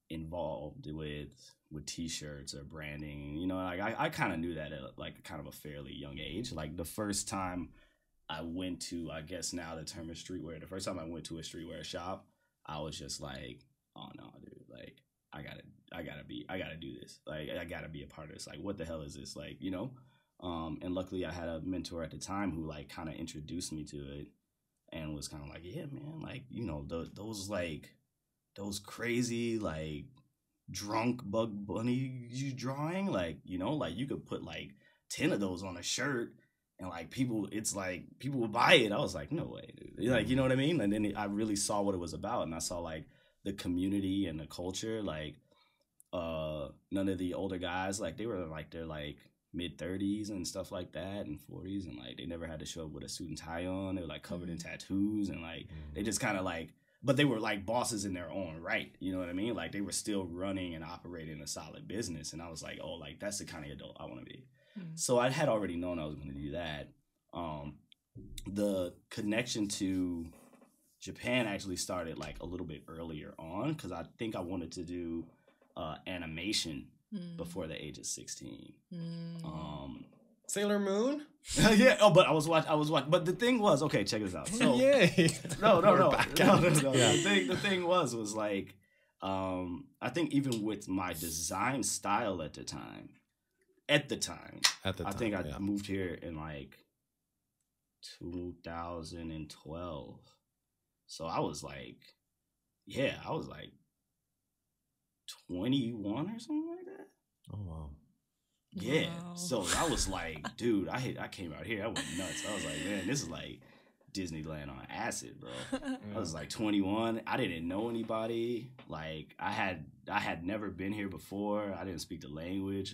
involved with t-shirts or branding, you know. Like I kind of knew that at like kind of a fairly young age. Like the first time I went to, I guess now the term is streetwear. The first time I went to a streetwear shop, I was just like, oh no, dude, like I gotta do this. Like I gotta be a part of this. Like what the hell is this? Like, you know? And luckily I had a mentor at the time who like kind of introduced me to it and was kind of like, yeah, man, like, you know, those crazy like drunk Bug Bunny you drawing, like, you know, like you could put like 10 of those on a shirt. And like people would buy it. I was like, no way, dude. Like, you know what I mean? And then I really saw what it was about, and I saw like the community and the culture. Like, none of the older guys, like they were like they're like mid-30s and stuff like that, and 40s, and like they never had to show up with a suit and tie on. They were like covered in tattoos, and like they just kind of like, but they were like bosses in their own right. You know what I mean? Like they were still running and operating a solid business, and I was like, oh, like that's the kind of adult I want to be. So I had already known I was going to do that. The connection to Japan actually started like a little bit earlier on, because I think I wanted to do animation before the age of 16. Sailor Moon? Yeah. Oh, but I was watching. But the thing was, okay, check this out. So, Yay. No. Yeah. The thing was like, I think even with my design style at the time, I think I moved here in like 2012. So I was like 21 or something like that. Oh wow. Yeah. Wow. So I was like, dude, I came out here, I went nuts. I was like, man, this is like Disneyland on acid, bro. I was like 21. I didn't know anybody. Like I had never been here before. I didn't speak the language.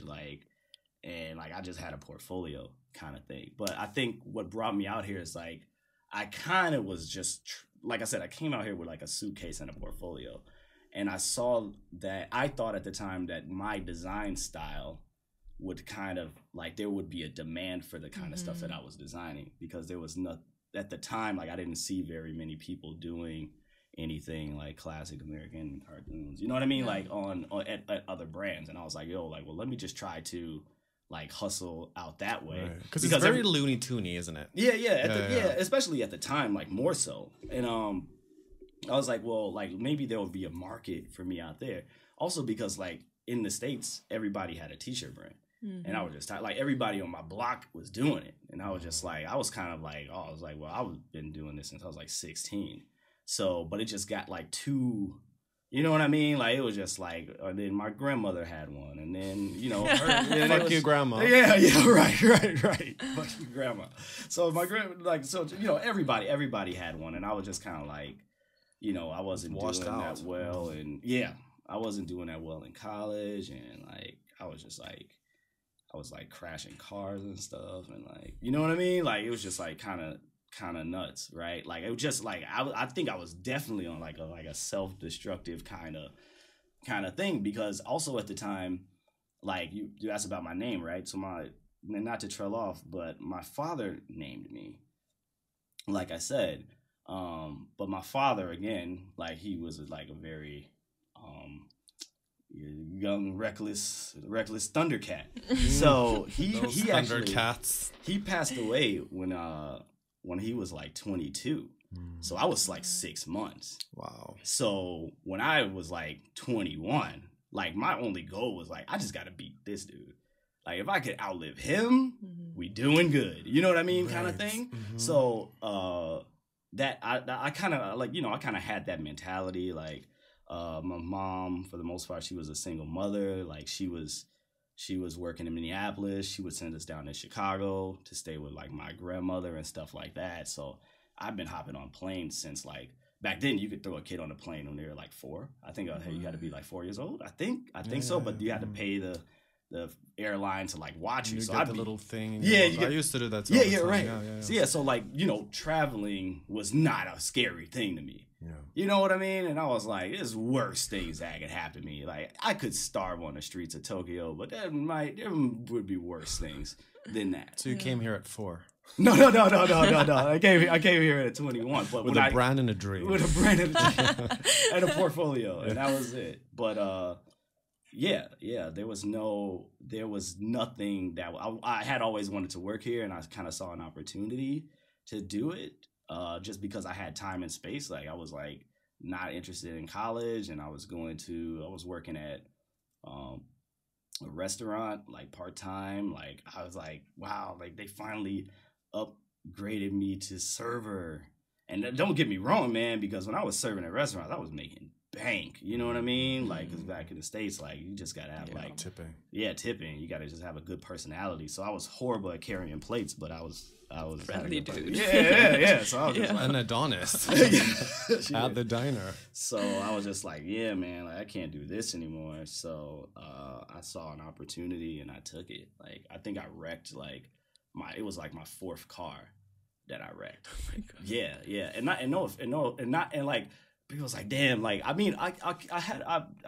And I just had a portfolio kind of thing. But I think what brought me out here is like, I kind of was just, like I said, I came out here with like a suitcase and a portfolio. And I saw that, I thought at the time that my design style would kind of, like there would be a demand for the kind of stuff that I was designing. Because there was not, at the time, like I didn't see very many people doing anything like classic American cartoons. You know what I mean? Yeah. Like at other brands. And I was like, yo, like, well, let me just try to like hustle out that way, right. Because it's very Looney Toony, isn't it? Yeah, especially at the time, like more so. And I was like, well, like maybe there will be a market for me out there. Also because like in the States, everybody had a t-shirt brand, and I was just like everybody on my block was doing it, and I was just like, I was kind of like, oh, I was like, well, I've been doing this since I was like 16. So, but it just got like too. You know what I mean? Like, it was just like, and then my grandmother had one, and then, you know, fuck you, grandma. Yeah, right. Fuck you, grandma. So my you know, everybody had one, and I was just kind of like, you know, I wasn't doing that well, and I wasn't doing that well in college, and like, I was just like, I was like crashing cars and stuff, and like, you know what I mean? Like, it was just like kind of nuts, right? Like, it was just like I think I was definitely on like a self-destructive kind of thing, because also at the time, like you asked about my name, right? So not to trail off, but my father named me, like I said, but my father, again, like, he was like a very young, reckless Thundercat. So he Thundercats. He passed away when he was like 22. So I was like 6 months. Wow. So when I was like 21, like, my only goal was like, I just got to beat this dude. Like, if I could outlive him, we doing good. You know what I mean? Kind of thing. So that I kind of like, I kind of had that mentality. Like, my mom, for the most part, she was a single mother. Like, she was working in Minneapolis. She would send us down to Chicago to stay with like my grandmother and stuff like that. So I've been hopping on planes since, like, back then you could throw a kid on a plane when they were like 4. I think you had to be like 4 years old. I think so, but you had to pay the airline to like watch you. So get the little thing. Yeah, I used to do that. Right. So like, traveling was not a scary thing to me. Yeah. You know what I mean? And I was like, there's worse things that could happen to me. Like, I could starve on the streets of Tokyo, but there would be worse things than that. So you came here at 4. No. I came here at 21, but with a brand and a dream. With a brand and a dream and a portfolio, and that was it. But yeah, there was nothing that I had always wanted to work here, and I kind of saw an opportunity to do it. Just because I had time and space. Like, I was like not interested in college, and I was working at a restaurant, like, part-time. Like, I was like, wow, like, they finally upgraded me to server. And don't get me wrong, man, because when I was serving at restaurants, I was making bank. You know what I mean? Like, because back in the States, like, you just gotta have like tipping. Yeah, tipping. You gotta just have a good personality. So I was horrible at carrying plates, but I was friendly dude. Yeah. So I was just an Adonis at the diner. So I was just like, yeah, man, like, I can't do this anymore. So I saw an opportunity and I took it. Like, I think I wrecked it was like my 4th car that I wrecked. Oh my God. Yeah. And like, people was like, damn, like, I mean, I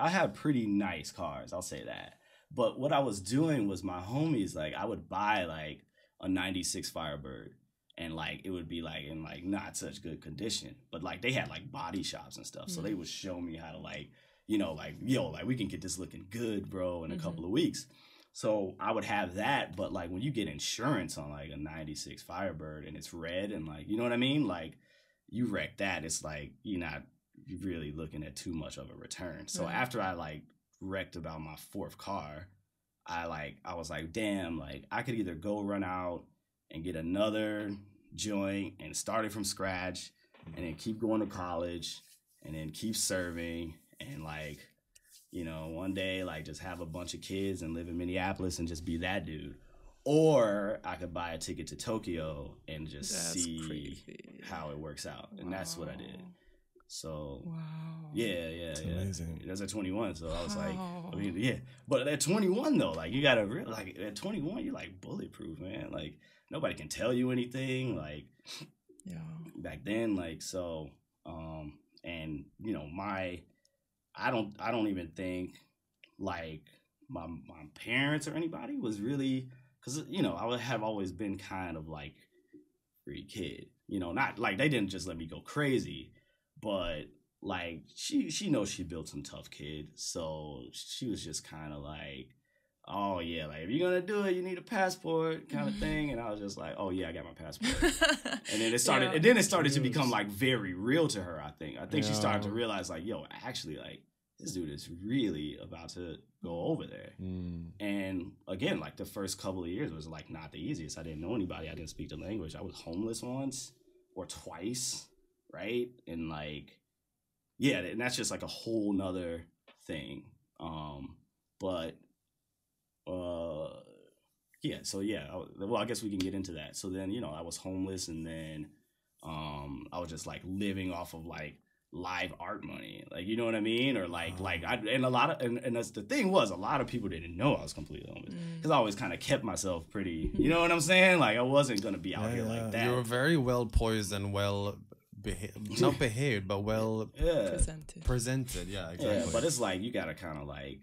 had pretty nice cars, I'll say that. But what I was doing was, my homies, like, I would buy like a 96 Firebird, and like, it would be like in like not such good condition, but like, they had like body shops and stuff. So they would show me how to, like, like, yo, like, we can get this looking good, bro, in a couple of weeks. So I would have that, but like, when you get insurance on like a 96 Firebird and it's red and like, you know what I mean? Like, you wreck that, it's like, you're really looking at too much of a return. So after I like wrecked about my 4th car, I was like, damn, like, I could either go run out and get another joint and start it from scratch, and then keep going to college, and then keep serving, and like, one day, like, just have a bunch of kids and live in Minneapolis and just be that dude. Or I could buy a ticket to Tokyo and just see how it works out. And that's what I did. So, yeah. Amazing. That's at 21, so I was like, I mean, yeah. But at 21, though, like, you gotta realize, like, at 21, you're like bulletproof, man. Like, nobody can tell you anything. Like, back then, like, so, and I don't even think like my parents or anybody was really, because I have always been kind of like free kid. Not like they didn't just let me go crazy. But like, she knows she built some tough kids, so she was just kind of like, oh yeah, like, if you're gonna do it, you need a passport, kind of thing. And I was just like, oh yeah, I got my passport. And then it started to become like very real to her. I think she started to realize, like, yo, actually, like, this dude is really about to go over there. And again, like, the first couple of years was like not the easiest. I didn't know anybody. I didn't speak the language. I was homeless once or twice. Right. And like, yeah, and that's just like a whole nother thing. Yeah. So yeah, well, I guess we can get into that. So then, I was homeless, and then I was just like living off of like live art money, like, you know what I mean, or like and that's the thing was, a lot of people didn't know I was completely homeless because I always kind of kept myself pretty, you know what I'm saying, like I wasn't gonna be out here like that. You were very well poised and well behaved, not behaved, but well presented. Yeah, exactly. Yeah, but it's like you gotta kind of like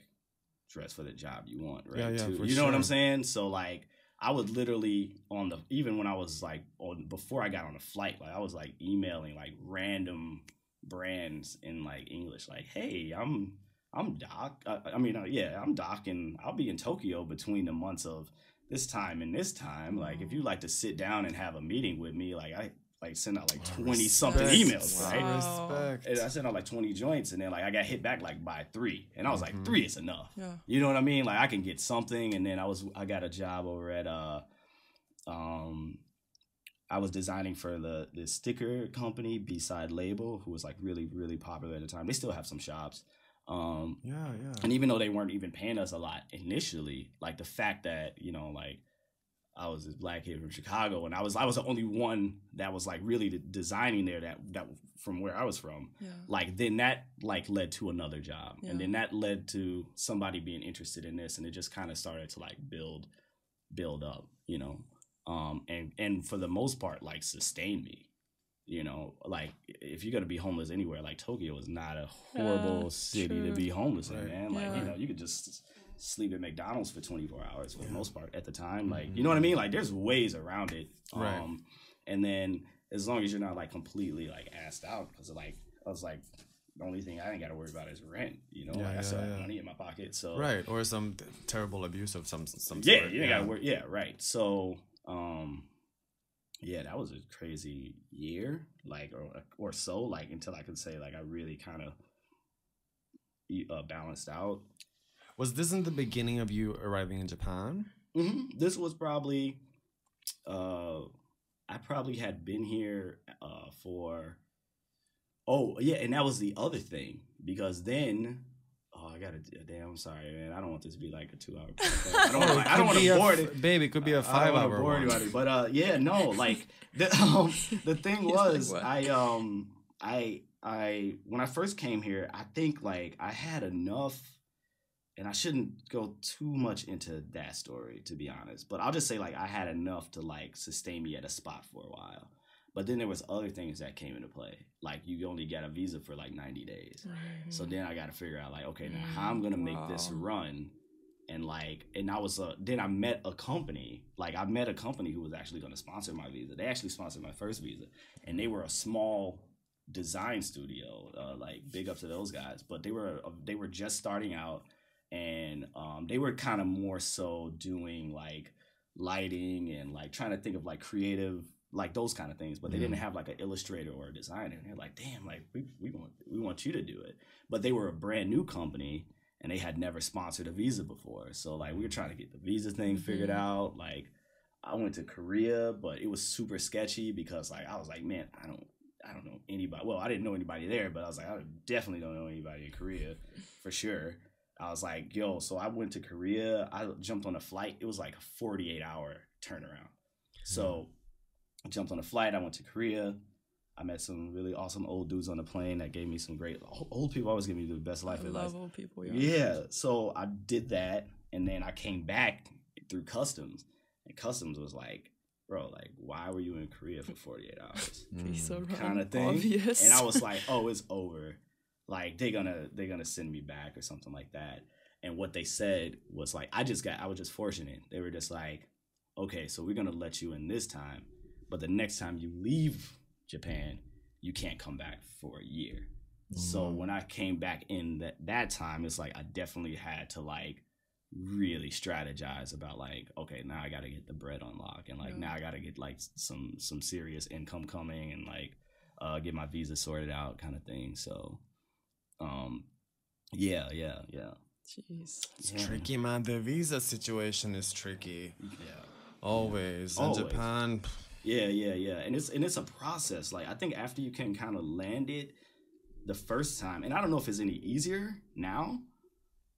dress for the job you want, right? Yeah, you know what I'm saying? So like I would literally even when I was like before I got on a flight, like I was like emailing like random brands in like English, like, hey, I'm Doc. I'm Doc, and I'll be in Tokyo between the months of this time and this time. Like, if you like to sit down and have a meeting with me, like I like send out like 20 something emails, right? Respect. And I sent out like 20 joints, and then like I got hit back like by 3, and I was like, 3 is enough. Yeah. You know what I mean? Like I can get something, and then I got a job over at I was designing for the sticker company, B-Side Label, who was like really, really popular at the time. They still have some shops. And even though they weren't even paying us a lot initially, like the fact that, you know, like I was this black kid from Chicago, and I was the only one that was like really designing there that from where I was from. Yeah. Like then that like led to another job, and then that led to somebody being interested in this, and it just kind of started to like build up, you know. And for the most part, like sustain me, you know, like if you're gonna be homeless anywhere, like Tokyo is not a horrible city to be homeless in, man. Like, you know, you could just sleep at McDonald's for 24 hours for the most part at the time. Like, you know what I mean? Like there's ways around it. And then as long as you're not like completely like assed out, because like I was like, the only thing I ain't got to worry about is rent, you know. I still have money in my pocket, so or some terrible abuse of some sort. You ain't got to worry. So that was a crazy year, like or so, like until I could say like I really kind of balanced out. Was this in the beginning of you arriving in Japan? Mm-hmm. This was probably I probably had been here and that was the other thing, because then I'm sorry, man. I don't want this to be like a 2-hour podcast. I don't want to bore it. Baby, it could be a 5-hour one. But like the thing was, I when I first came here, I think like I had enough, and I shouldn't go too much into that story, to be honest. But I'll just say like I had enough to like sustain me at a spot for a while. But then there was other things that came into play. Like you only get a visa for like 90 days. Right. So then I got to figure out like, okay, now how I'm going to make this run. And like, then I met a company. Like I met a company who was actually going to sponsor my visa. They actually sponsored my first visa. And they were a small design studio. Like big up to those guys. But they were just starting out. And they were kind of more so doing like lighting and like trying to think of like creative, like those kind of things, but they didn't have like an illustrator or a designer. And they're like, damn, like we want you to do it. But they were a brand new company, and they had never sponsored a visa before. So like we were trying to get the visa thing figured out. Like I went to Korea, but it was super sketchy because like I was like, man, I don't know anybody. Well, I didn't know anybody there, but I was like, I definitely don't know anybody in Korea for sure. I was like, yo, so I went to Korea. I jumped on a flight. It was like a 48-hour turnaround. So I jumped on a flight. I went to Korea. I met some really awesome old dudes on the plane that gave me some great old people. Always give me the best life advice. I love old people. Yeah. So I did that, and then I came back through customs, and customs was like, bro, like, why were you in Korea for 48 hours? Kind of thing. Obvious. And I was like, oh, it's over. Like they're gonna send me back or something like that. And what they said was like, I was just fortunate. They were just like, okay, so we're gonna let you in this time, but the next time you leave Japan, you can't come back for a year. So when I came back in that time, it's like I definitely had to like really strategize about like, okay, now I got to get the bread on lock, and like now I got to get like some serious income coming, and like get my visa sorted out, kind of thing. So yeah. Jeez. It's tricky, man. The visa situation is tricky. Yeah. Always. In Japan. Yeah. And it's a process. Like I think after you can kind of land it the first time, and I don't know if it's any easier now,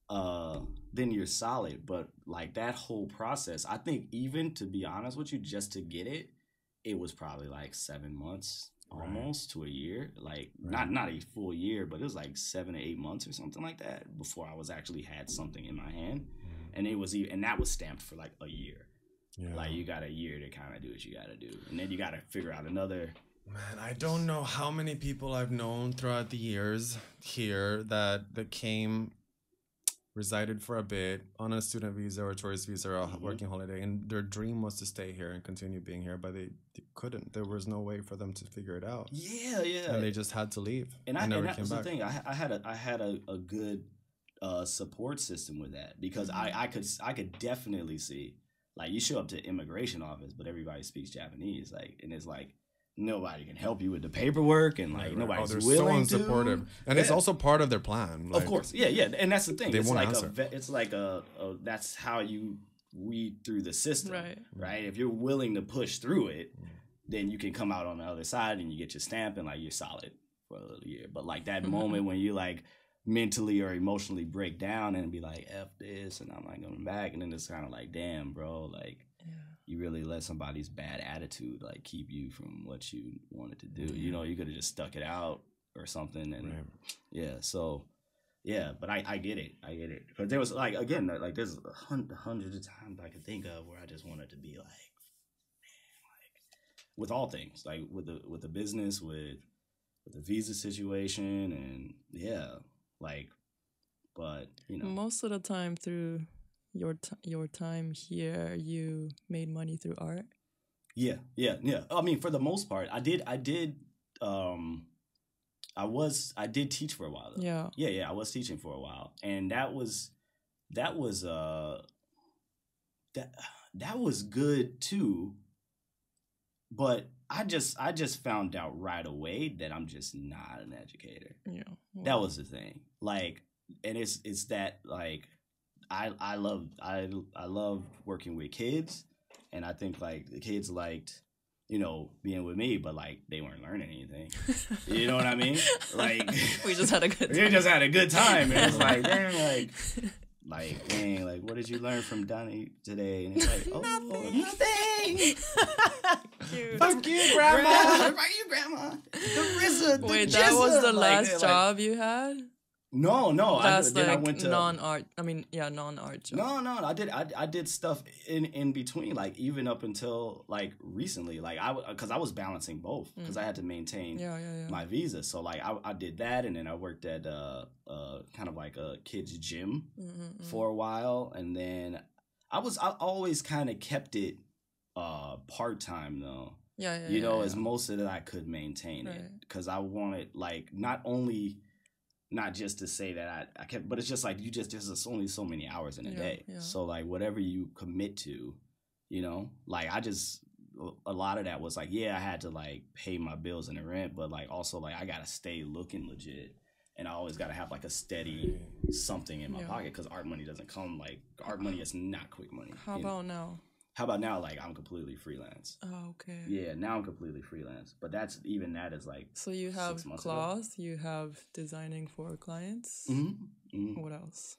then you're solid. But like that whole process, I think even to be honest with you, just to get it, it was probably like 7 months almost to a year, like not a full year, but it was like 7 to 8 months or something like that before I was actually had something in my hand, and that was stamped for like a year. Yeah. Like you got a year to kind of do what you got to do, and then you got to figure out another. Man, I don't know how many people I've known throughout the years here that came, resided for a bit on a student visa or tourist visa or a working holiday, and their dream was to stay here and continue being here, but they couldn't. There was no way for them to figure it out. Yeah, yeah. And they just had to leave. And that was the thing. I had a good support system with that, because I could definitely see, like, you show up to immigration office, but everybody speaks Japanese, like, and it's like nobody can help you with the paperwork, and like nobody's willing so unsupportive to. And it's also part of their plan. Like, of course, yeah, and that's the thing. They won't answer. It's like that's how you weed through the system, right? If you're willing to push through it, then you can come out on the other side and you get your stamp and like you're solid for a little year. But like that moment when you like mentally or emotionally break down and be like, F this, and I'm not coming back, and then it's kind of like, damn, bro, like you really let somebody's bad attitude like keep you from what you wanted to do. You know, you could have just stuck it out or something, and so but I get it, because there was like, again, like there's hundreds of times I could think of where I just wanted to be like, man, like with all things, like with the business, with the visa situation, and like, but you know, most of the time through your time here, you made money through art. Yeah. I mean, for the most part, I did teach for a while though. Yeah, I was teaching for a while, and that was good too. But I just found out right away that I'm just not an educator. Yeah. Wow. That was the thing. Like, and it's that, like, I love working with kids, and I think like the kids liked, you know, being with me, but like they weren't learning anything. You know what I mean? Like we just had a good time. We just had a good time. And it's like, damn, like, dang, like, what did you learn from Donnie today? And it's like, oh, nothing. Fuck you, grandma. Fuck you, grandma. The RZA. Wait, that was the last job you had? No. That's I went to non-art. I mean, non-art job. No. I did stuff in between, like even up until like recently, like because I was balancing both, because I had to maintain my visa. So like I did that, and then I worked at kind of like a kids gym for a while, and then I always kind of kept it part-time though. You know, as most of it I could maintain it, because I wanted, like, not just to say that I kept, but it's just like there's only so many hours in a day. So like whatever you commit to, you know, like a lot of that was like, I had to like pay my bills and the rent, but like also like I gotta stay looking legit, and I always gotta have like a steady something in my pocket, because art money doesn't come, like, art money is not quick money. How about now? Like I'm completely freelance. Oh, okay. Yeah, now I'm completely freelance. But that is like, so you have cloth, you have designing for clients. What else?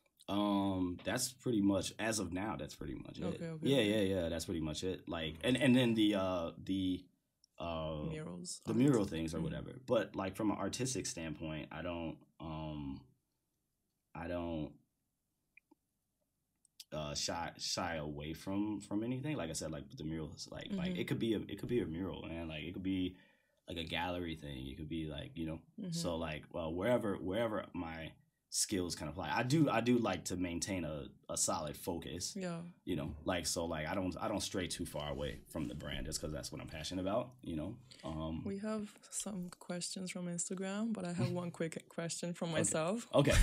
That's pretty much, as of now, that's pretty much it. Okay. Yeah, that's pretty much it. Like, and then the murals, the mural things or whatever. But like from an artistic standpoint, I don't shy away from anything. Like I said, like the murals, like it could be a mural, man. Like it could be like a gallery thing. It could be like, you know. So like, well, wherever my skills can apply. I do like to maintain a solid focus. Yeah. You know, like, so like I don't stray too far away from the brand, just because that's what I'm passionate about. You know. We have some questions from Instagram, but I have one quick question from myself. Okay.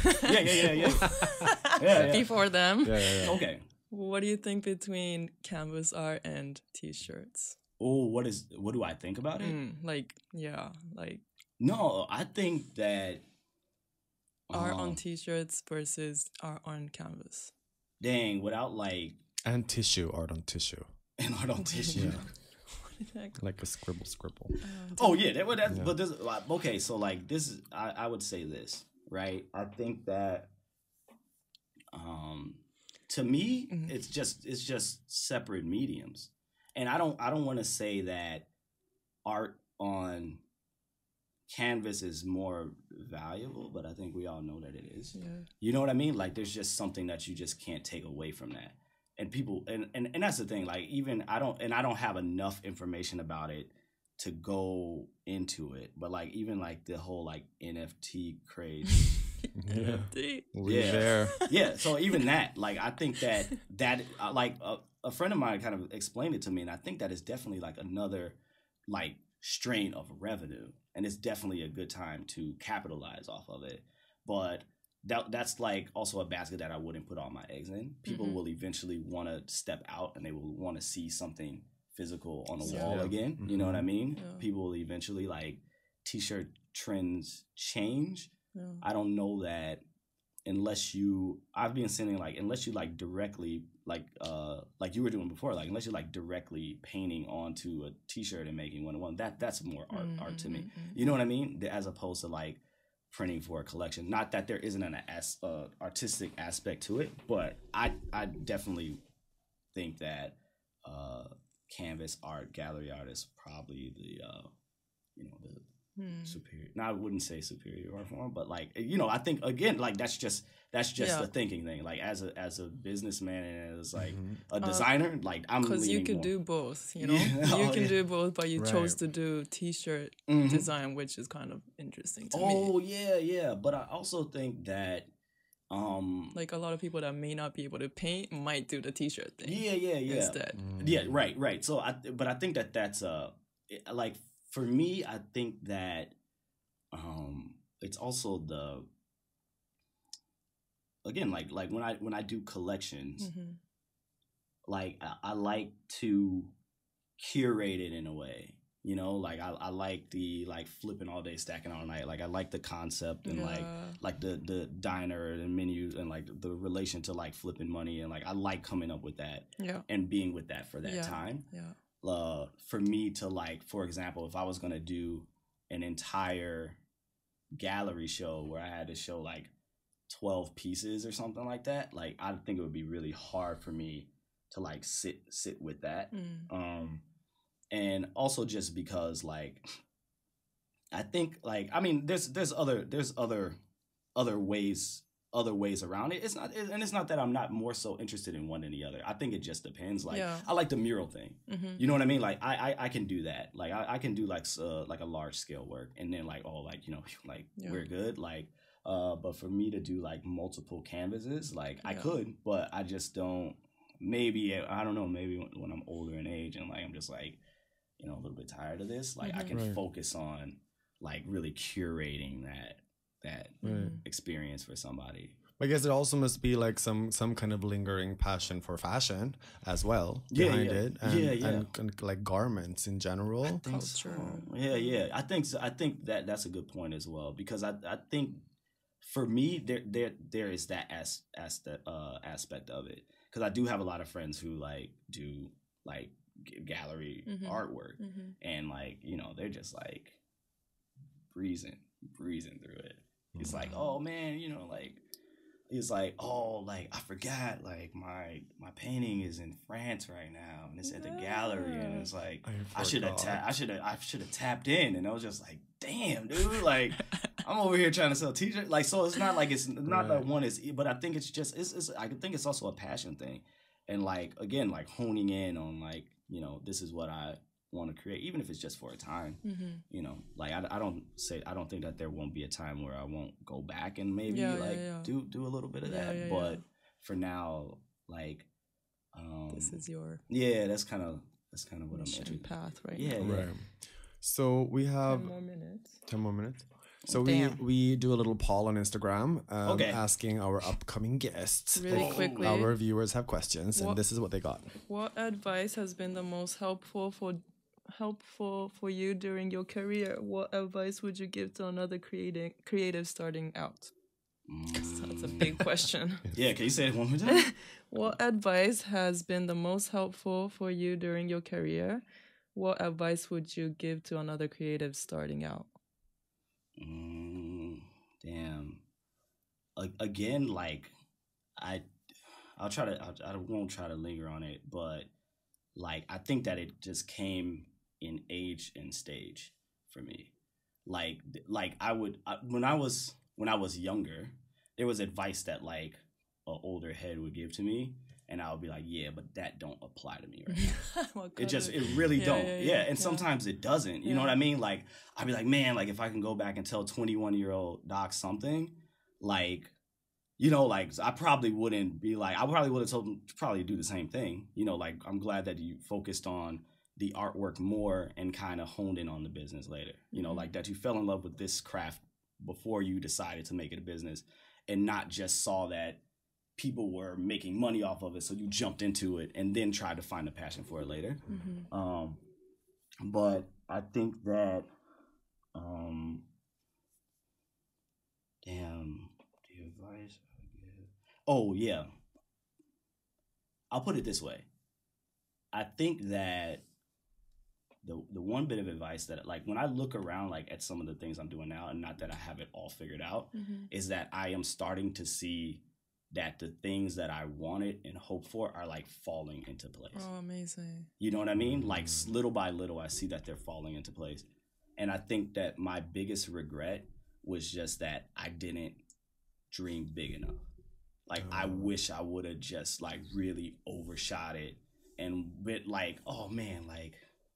Yeah. Before them. Yeah. Okay. What do you think between canvas art and t-shirts? Oh, what do I think about it? No, I think that art on t-shirts versus art on canvas. Dang, without like, and art on tissue. And art on tissue. Like a scribble. But this, okay, so like this is, I would say this, right? I think that to me, it's just separate mediums. And I don't want to say that art on canvas is more valuable, but I think we all know that it is. Yeah. You know what I mean? Like there's just something that you just can't take away from that. And people and that's the thing, like even I don't have enough information about it to go into it, but like even like the whole like NFT craze. Yeah. We're there. Yeah, so even that, like I think that like a friend of mine kind of explained it to me, and I think that is definitely like another like strain of revenue, and it's definitely a good time to capitalize off of it. But that's like also a basket that I wouldn't put all my eggs in. People will eventually want to step out, and they will want to see something physical on the wall again. You know what I mean? Yeah. People will eventually, like, t-shirt trends change. Yeah. I don't know that unless I've been saying, like, unless you like directly like you were doing before, like unless you're like directly painting onto a t-shirt and making one that's more art to me. You know what I mean? As opposed to like printing for a collection. Not that there isn't an artistic aspect to it, but I definitely think that canvas art, gallery art is probably the superior. Now I wouldn't say superior art form, but like I think again, like that's just the thinking thing. Like as a businessman and as like a designer, like I'm because you can do both. You can do both, but you chose to do t-shirt design, which is kind of interesting to me. Oh yeah, but I also think that. Like a lot of people that may not be able to paint might do the t-shirt thing. Yeah. Instead. Yeah, right. So I think that that's like for me, I think that it's also the again like when I do collections, like I like to curate it in a way. Like I like the like flipping all day, stacking all night. Like I like the concept and like the diner and menus and like the relation to like flipping money, and like I like coming up with that and being with that for that time. Yeah. For me to like, for example, if I was gonna do an entire gallery show where I had to show like 12 pieces or something like that, like I think it would be really hard for me to like sit with that. And also just because like I think like I mean there's other ways around it. It's not that I'm not more so interested in one than the other. I think it just depends. Like I like the mural thing. You know what I mean? Like I can do that. Like I can do like a large scale work, and then like we're good. Like but for me to do like multiple canvases, like I could, but I just don't. Maybe I don't know. Maybe when I'm older in age and like I'm just like a little bit tired of this. Like I can focus on like really curating that experience for somebody. I guess it also must be like some kind of lingering passion for fashion as well behind it, and like garments in general. Culture. So. Yeah. I think so. I think that's a good point as well, because I think for me there is that aspect of it, because I do have a lot of friends who like do like gallery artwork, and like they're just like breezing through it. It's like, oh man, like it's like, oh, like I forgot, like my painting is in France right now and it's at the gallery, and it's like I should have tapped in, and I was just like, damn dude, like I'm over here trying to sell t-shirts. Like, so it's not like it's not that one is, but I think it's just I think it's also a passion thing, and like again like honing in on like this is what I want to create, even if it's just for a time. Like I don't think that there won't be a time where I won't go back and maybe do a little bit of that. But for now, like this is your that's kind of what I'm interested path right now. Right. So we have 10 more minutes. So we do a little poll on Instagram asking our upcoming guests really quickly. Our viewers have questions, and this is what they got. What advice has been the most helpful for you during your career? What advice would you give to another creative starting out? That's a big question. Yeah, can you say it one more time? What advice has been the most helpful for you during your career? What advice would you give to another creative starting out? Damn. Again, like I won't try to linger on it, but like I think that it just came in age and stage for me. like when I was younger, there was advice that like an older head would give to me, and I would be like, yeah, but that don't apply to me right now. It really don't. And sometimes it doesn't. You know what I mean? Like, I'd be like, man, like if I can go back and tell 21-year-old Doc something, like, you know, like I probably wouldn't be like, I probably would have told him to probably do the same thing. You know, like I'm glad that you focused on the artwork more and kind of honed in on the business later. You know, like that you fell in love with this craft before you decided to make it a business, and not just saw that people were making money off of it, so you jumped into it and then tried to find a passion for it later. But I think that the advice I give. Oh yeah, I'll put it this way. I think that the one bit of advice that, like, when I look around, like, at some of the things I'm doing now, and not that I have it all figured out, is that I am starting to see that the things that I wanted and hoped for are like falling into place. Oh, amazing. You know what I mean? Like little by little, I see that they're falling into place. And I think that my biggest regret was just that I didn't dream big enough. Like, I wish I would have just like really overshot it and been like, oh man, like,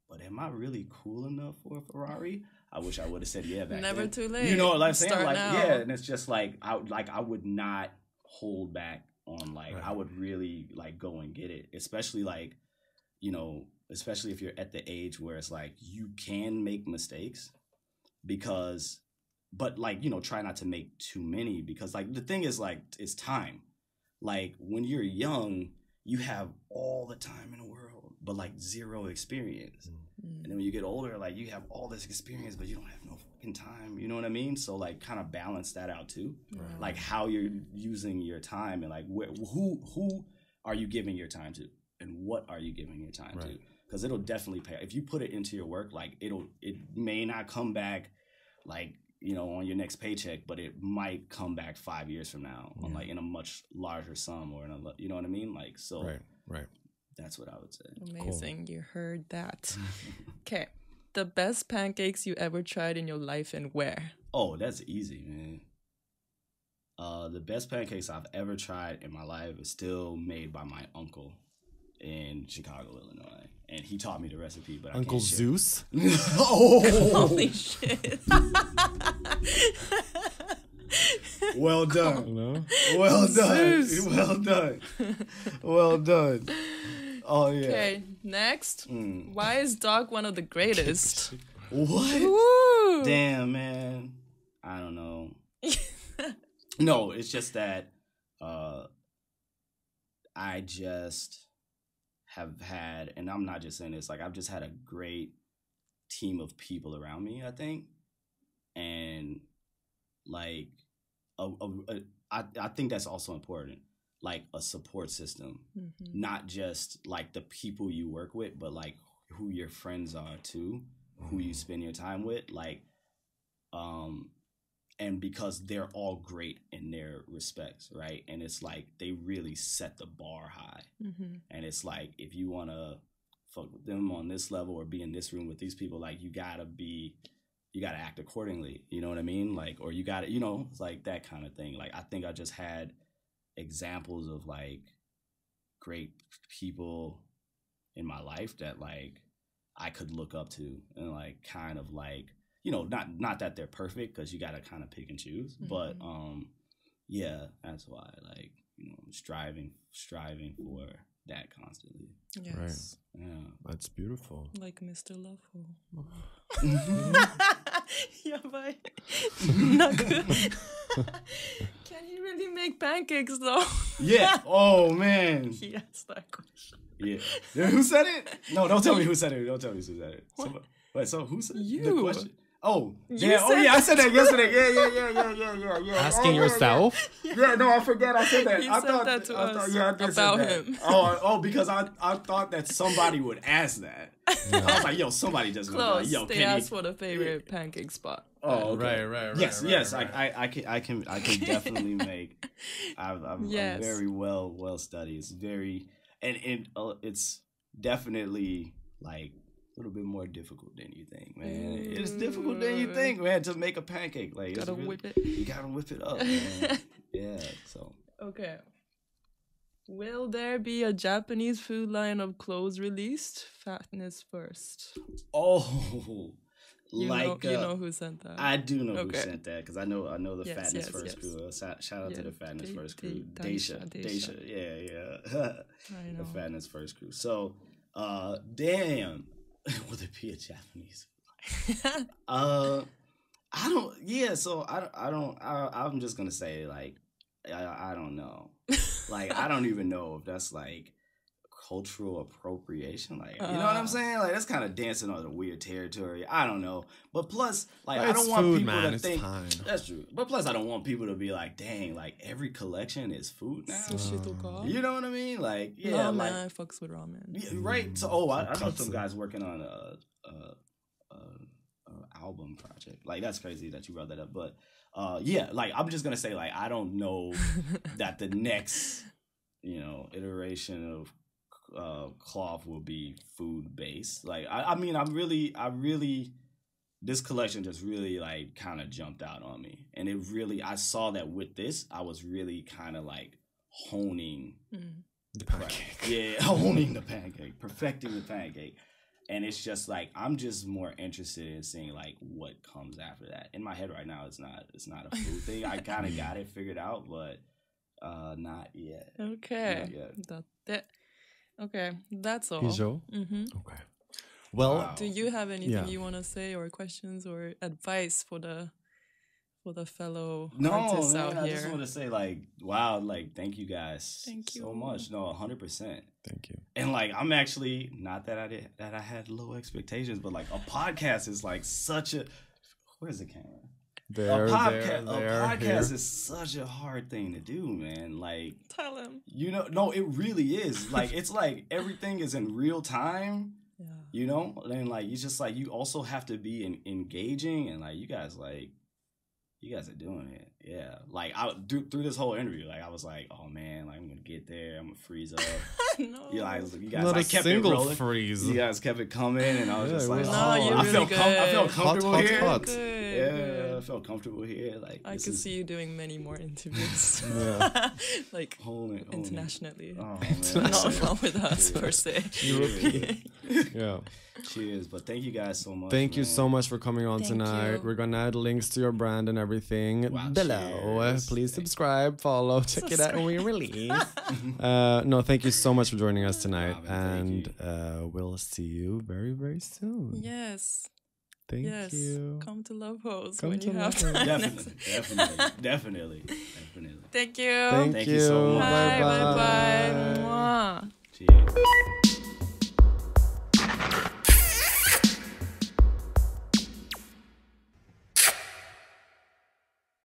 but am I really cool enough for a Ferrari? I wish I would have said yeah back Never then. too late. You know what I'm saying? Like, now. yeah, and it's just like I would not hold back on, like, I would really like go and get it, especially like, you know, especially if you're at the age where it's like you can make mistakes, because, but like, you know, try not to make too many, because like the thing is like, it's time. Like when you're young, you have all the time in the world, but like zero experience. And then when you get older, like you have all this experience, but you don't have no fucking time. You know what I mean? So like kind of balance that out too. Right. Like how you're using your time, and like who are you giving your time to, and what are you giving your time to? Because it'll definitely pay. If you put it into your work, like it may not come back like, you know, on your next paycheck, but it might come back 5 years from now on like in a much larger sum, or in a, you know what I mean? Like, so right. That's what I would say. Amazing. Cool. You heard that. Okay. The best pancakes you ever tried in your life, and where? Oh, that's easy, man. The best pancakes I've ever tried in my life is still made by my uncle in Chicago, Illinois. And he taught me the recepe, but Uncle Zeus? Oh! Holy shit. Well done. Well done. Zeus. Well done. Well done. Oh, yeah. Okay, next. Why is Doc one of the greatest? What? Woo! Damn, man. I don't know. No, it's just that I just have had, and I'm not just saying this, like I've just had a great team of people around me, I think. And like, I think that's also important. Like a support system, not just like the people you work with, but like who your friends are too, who you spend your time with, like, and because they're all great in their respects, right? And it's like they really set the bar high, and it's like if you want to fuck with them on this level or be in this room with these people, like you gotta act accordingly. You know what I mean? Like, or you gotta, you know, it's like that kind of thing. Like I think I just had examples of like great people in my life that like I could look up to, and like kind of like, you know, not that they're perfect, because you gotta kind of pick and choose, but yeah, that's why, like, you know, striving for that constantly. Yes. Right. Yeah. That's beautiful. Like Mr. Lovehole. Yeah, but not good. Can he really make pancakes though? Yeah. Oh man. He asked that question. Yeah. Who said it? No, don't tell me who said it. Don't tell me who said it. Wait, so who said the question? Oh, yeah. Oh, yeah. I said that yesterday. Yeah. Asking yourself? Yeah. No, I forget. I said that. I thought that to us. Yeah, I did about say that. him. Oh, because I thought that somebody would ask that. I was like, yo, somebody just close. Yo, they asked for the favorite pancake spot. Oh, okay. Right. Yes. I can definitely make. I'm very well studied. It's very, and it's definitely like little bit more difficult than you think, man. It's difficult than you think, man, to make a pancake. Like, gotta whip it. You gotta whip it up, man. Yeah, so. Okay. Will there be a Japanese food line of clothes released? Fatness first. Oh, you know who sent that? I do know who sent that because I know the Fatness First crew. Shout out to the Fatness First crew. Daisha. Yeah. I know. The Fatness First crew. So, damn, would it be a Japanese? I don't. Yeah. So I don't. I'm just gonna say like I don't know. Like I don't even know if that's like cultural appropriation, like you know what I'm saying? Like that's kind of dancing on the weird territory. I don't know, but plus, like I don't want people to think that's true. But plus, I don't want people to be like, dang, like every collection is food now. You know what I mean? Like yeah, like I fucks with ramen. Yeah, right. So I know some guys working on a album project. Like that's crazy that you brought that up, but yeah, like I'm just gonna say like I don't know that the next iteration of cloth will be food based. Like I mean I really this collection just really like kind of jumped out on me, and it really I saw that with this I was really kind of like honing the pancake. Yeah, honing the pancake, perfecting the pancake. And it's just like I'm just more interested in seeing like what comes after that. In my head right now, it's not a food thing. I kind of got it figured out, but not yet. Okay, not yet. Okay, that's all. Okay. Well, do you have anything you want to say, or questions, or advice for the fellow artists out here? I just want to say like, wow, like thank you guys so much. No, 100%. Thank you. And like, I'm actually not that I had low expectations, but like a podcast is like such a where's the camera? A podcast is such a hard thing to do, man. Like, tell him. No, it really is. Like, it's like everything is in real time. Yeah. And like you just like you also have to be engaging, and like you guys are doing it. Yeah. Like through this whole interview, like I was like, oh man, like I'm gonna get there, I'm gonna freeze up. No. You guys not like, kept it rolling. Freeze. You guys kept it coming, and I was just like, I felt comfortable here. Hot. Yeah, I felt comfortable here. Like I could see you doing many more interviews. Like internationally. Oh, man. not with us per se. European. Yeah. Cheers, but thank you guys so much. Thank you so much for coming on tonight. We're gonna add links to your brand and everything below. Cheers. Please subscribe, follow, check it out when we release. No, thank you so much for joining us tonight, and we'll see you very, very soon. Yes. Thank you. Come to Love Hoes when you have time. Definitely. Thank you. Thank you so much. Bye. Bye. Cheers.